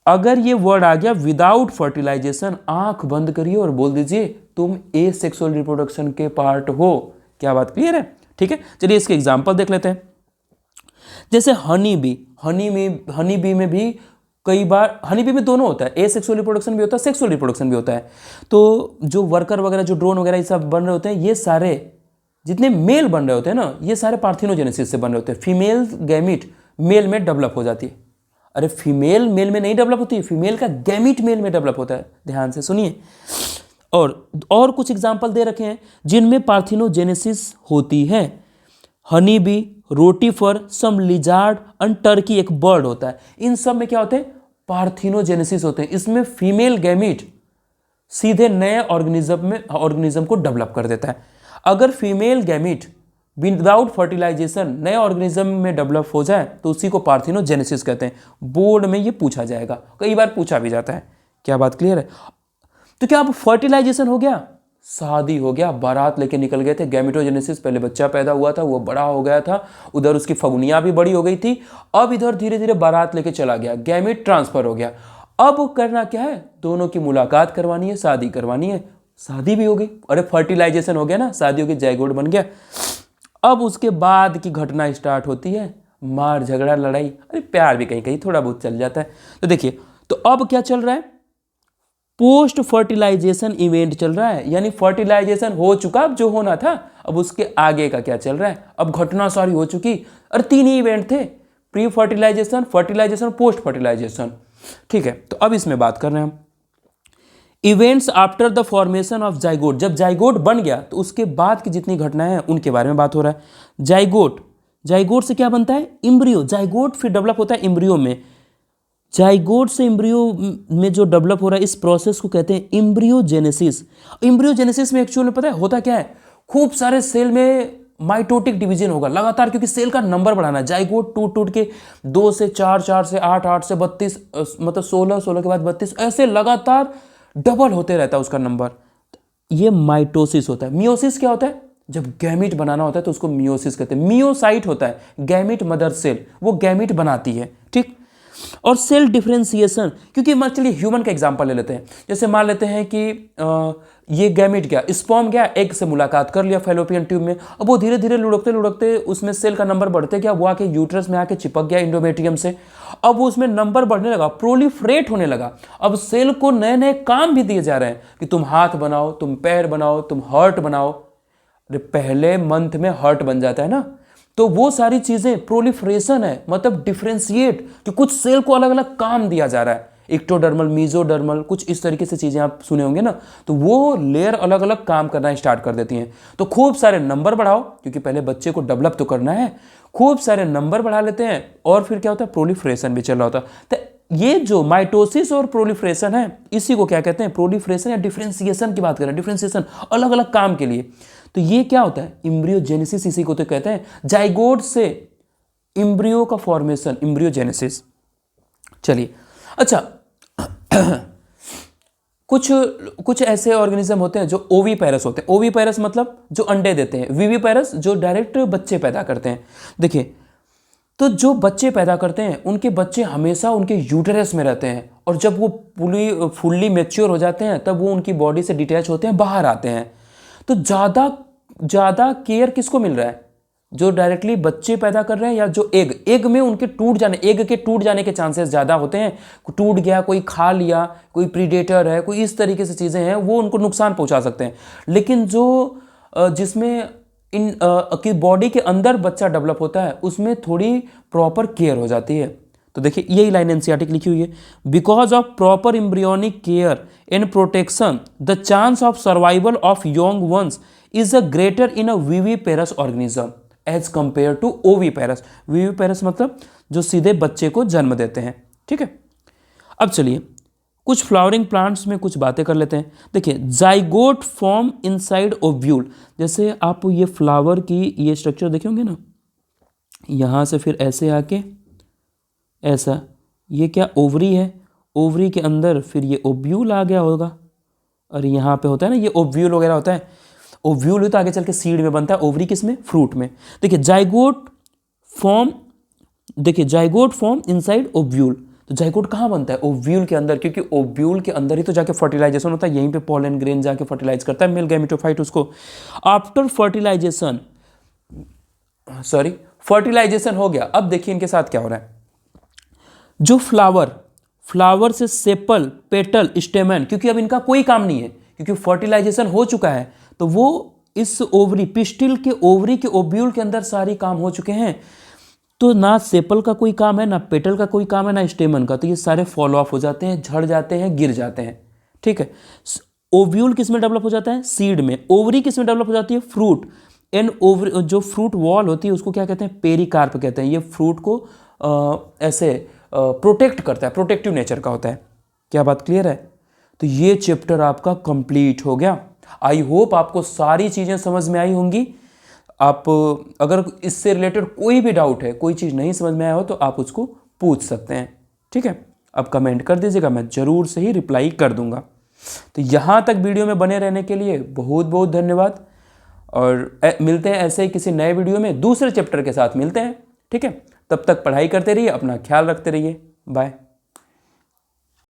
Speaker 1: अगर ये वर्ड आ गया विदाउट फर्टिलाइजेशन, आंख बंद करिए और बोल दीजिए तुम एसेक्सुअल रिप्रोडक्शन के पार्ट हो। क्या बात क्लियर है? ठीक है, चलिए इसके एग्जांपल देख लेते हैं। जैसे हनी बी, हनी बी में भी कई बार, हनी बी में दोनों होता है, एसेक्सुअल रिप्रोडक्शन भी होता है, सेक्सुअल रिप्रोडक्शन भी होता है। तो जो वर्कर वगैरह, जो ड्रोन वगैरह ये सब बन रहे होते हैं, ये सारे जितने मेल बन रहे होते हैं ना, ये सारे पार्थिनोजेनेसिस से बन रहे होते हैं। फीमेल गैमिट मेल में डेवलप हो जाती है। अरे फीमेल मेल में नहीं डेवलप होती है, फीमेल का गैमिट मेल में डेवलप होता है। ध्यान से सुनिए। और कुछ एग्जाम्पल दे रखे हैं जिनमें पार्थिनोजेनेसिस होती है। Honey bee, rotifer, some lizard and turkey एक बर्ड होता है। इन सब में क्या होते हैं? पार्थिनोजेनेसिस होते हैं। इसमें फीमेल गैमिट सीधे नए ऑर्गेनिज्म को डेवलप कर देता है। अगर फीमेल गैमिट विदाउट फर्टिलाइजेशन नए ऑर्गेनिज्म में डेवलप हो जाए तो उसी को पार्थिनोजेनेसिस कहते हैं। बोर्ड में ये पूछा जाएगा, कई बार पूछा भी जाता है। क्या बात क्लियर है? तो क्या अब फर्टिलाइजेशन हो गया, शादी हो गया, बारात लेके निकल गए थे। गैमिटोजेनेसिस, पहले बच्चा पैदा हुआ था, वो बड़ा हो गया था, उधर उसकी फगुनियां भी बड़ी हो गई थी। अब इधर धीरे धीरे बारात लेके चला गया, गैमिट ट्रांसफर हो गया। अब करना क्या है? दोनों की मुलाकात करवानी है, शादी करवानी है। शादी भी हो गई, अरे फर्टिलाइजेशन हो गया ना, शादी हो गई, जाइगोट बन गया। अब उसके बाद की घटना स्टार्ट होती है, मार झगड़ा लड़ाई, अरे प्यार भी कहीं कहीं थोड़ा बहुत चल जाता है। तो देखिए, तो अब क्या चल रहा है? पोस्ट फर्टिलाइजेशन इवेंट चल रहा है, यानी फर्टिलाइजेशन हो चुका, अब जो होना था, अब उसके आगे का क्या चल रहा है? अब घटना सारी हो चुकी। और 3 ही इवेंट थे, pre fertilization, fertilization, post fertilization. ठीक है, तो अब इसमें बात कर रहे हैं हम events after the formation of zygote. जब जाइगोट बन गया तो उसके बाद की जितनी घटनाएं हैं उनके बारे में बात हो रहा है। जाइगोट से क्या बनता है? इम्ब्रियो। जाइगोट फिर डेवलप होता है इम्ब्रियो में। जाइगोट से इम्ब्रियो में जो डेवलप हो रहा है, इस प्रोसेस को कहते हैं इम्ब्रियोजेनेसिस। इम्ब्रियोजेनेसिस में एक्चुअली पता है होता क्या है? खूब सारे सेल में माइटोटिक डिवीजन होगा लगातार, क्योंकि सेल का नंबर बढ़ाना है। जाइगोट टूट टूट के 2 से 4, 4 से 8, 8 से 32, मतलब 16, 16 के बाद 32, ऐसे लगातार डबल होते रहता है उसका नंबर। ये माइटोसिस होता है। मियोसिस क्या होता है? जब गैमिट बनाना होता है तो उसको मियोसिस कहते हैं। मियोसाइट होता है गैमिट मदर सेल, वो गैमिट बनाती है। ठीक। और सेल डिफरेंशिएशन, क्योंकि चलिए ह्यूमन का एग्जांपल ले लेते हैं। जैसे मान लेते हैं कि ये गैमिट गया, स्पर्म गया, एग से मुलाकात कर लिया फैलोपियन ट्यूब में। अब वो धीरे धीरे लुढ़कते लुढ़कते उसमें सेल का नंबर बढ़ते गया, वो आके यूट्रस में आके चिपक गया एंडोमेट्रियम से। अब वो उसमें नंबर बढ़ने लगा, प्रोलिफरेट होने लगा। अब सेल को नए नए काम भी दिए जा रहे हैं कि तुम हाथ बनाओ, तुम पैर बनाओ, तुम हार्ट बनाओ। अरे पहले मंथ में हार्ट बन जाता है ना। तो वो सारी चीजें प्रोलिफरेशन है, मतलब डिफरेंशिएट, कि कुछ सेल को अलग अलग काम दिया जा रहा है। इक्टोडर्मल, मीजोडर्मल, कुछ इस तरीके से चीजें आप सुने होंगे ना। तो वो लेयर अलग अलग काम करना स्टार्ट कर देती हैं। तो खूब सारे नंबर बढ़ाओ, क्योंकि पहले बच्चे को डेवलप तो करना है। खूब सारे नंबर बढ़ा लेते हैं और फिर क्या होता है? प्रोलिफरेशन भी चल रहा होता है। तो ये जो माइटोसिस और प्रोलिफरेशन है, इसी को क्या कहते हैं? प्रोलिफरेशन या डिफरेंशिएशन की बात करें। डिफरेंशिएशन अलग अलग काम के लिए। तो ये क्या होता है? इम्ब्रियोजेनेसिस इसी को तो कहते हैं। जाइगोट से इम्ब्रियो का फॉर्मेशन, इम्ब्रियोजेनेसिस। चलिए, अच्छा कुछ ऐसे ऑर्गेनिज्म होते हैं जो ओवीपेरस होते हैं। ओवीपेरस मतलब जो अंडे देते हैं, विविपेरस जो डायरेक्ट बच्चे पैदा करते हैं। देखिए, तो जो बच्चे पैदा करते हैं उनके बच्चे हमेशा उनके यूटेरस में रहते हैं, और जब वो फुल्ली मैच्योर हो जाते हैं तब वो उनकी बॉडी से डिटैच होते हैं, बाहर आते हैं। तो ज़्यादा केयर किसको मिल रहा है? जो डायरेक्टली बच्चे पैदा कर रहे हैं, या जो एग में उनके एग के टूट जाने के चांसेस ज़्यादा होते हैं। टूट गया, कोई खा लिया, कोई प्रीडेटर है, कोई इस तरीके से चीज़ें हैं, वो उनको नुकसान पहुंचा सकते हैं। लेकिन जो जिसमें की बॉडी के अंदर बच्चा डेवलप होता है, उसमें थोड़ी प्रॉपर केयर हो जाती है। तो देखिए, यही लाइन एनसीईआरटी की लिखी हुई है। Because of proper embryonic care and protection the chance of survival of young ones is a greater in a viviparous organism as compare to oviparous. Viviparous मतलब जो सीधे बच्चे को जन्म देते हैं। ठीक है, अब चलिए कुछ फ्लावरिंग प्लांट्स में कुछ बातें कर लेते हैं। देखिए, जाइगोट फॉर्म इनसाइड ओव्यूल। जैसे आप ये फ्लावर की ये स्ट्रक्चर देखे होंगे ना, यहाँ से फिर ऐसे आके ऐसा, ये क्या ओवरी है, ओवरी के अंदर फिर ये ओव्यूल आ गया होगा, और यहाँ पे होता है ना ये ओव्यूल वगैरह होता है।
Speaker 2: ओव्यूल हुई तो आगे चल के सीड में बनता है, ओवरी किस में, फ्रूट में। देखिए जाइगोट फॉर्म इनसाइड ओव्यूल, तो जाइगोट कहाँ बनता है, ओव्यूल के अंदर, क्योंकि ओव्यूल के अंदर ही तो जाके फर्टिलाइजेशन होता है, यहीं पे पॉलन ग्रेन जाके फर्टिलाइज करता है मेल गैमेटोफाइट उसको। आफ्टर फर्टिलाइजेशन हो गया, अब देखिए इनके साथ क्या हो रहा है। जो फ्लावर से सेपल, पेटल, स्टेमन, क्योंकि अब इनका कोई काम नहीं है, क्योंकि फर्टिलाइजेशन हो चुका है, तो वो इस ओवरी, पिस्टिल के ओवरी के ओव्यूल के अंदर सारी काम हो चुके हैं, तो ना सेपल का कोई काम है, ना पेटल का कोई काम है, ना स्टेमन का, तो ये सारे फॉल ऑफ हो जाते हैं, झड़ जाते हैं, गिर जाते हैं। ठीक है, ओव्यूल किस में डेवलप हो जाता है, सीड में। ओवरी किस में डेवलप हो जाती है, फ्रूट। एंड ओवरी, जो फ्रूट वॉल होती है उसको क्या कहते हैं, पेरिकार्प कहते हैं। ये फ्रूट को ऐसे प्रोटेक्ट करता है, प्रोटेक्टिव नेचर का होता है। क्या बात क्लियर है? तो ये चैप्टर आपका कंप्लीट हो गया। आई होप आपको सारी चीज़ें समझ में आई होंगी। आप अगर इससे रिलेटेड कोई भी डाउट है, कोई चीज़ नहीं समझ में आया हो, तो आप उसको पूछ सकते हैं। ठीक है, अब कमेंट कर दीजिएगा, मैं ज़रूर से ही रिप्लाई कर दूंगा। तो यहाँ तक वीडियो में बने रहने के लिए बहुत बहुत धन्यवाद, और मिलते हैं ऐसे ही किसी नए वीडियो में, दूसरे चैप्टर के साथ मिलते हैं। ठीक है, तब तक पढ़ाई करते रहिए, अपना ख्याल रखते रहिए। बाय।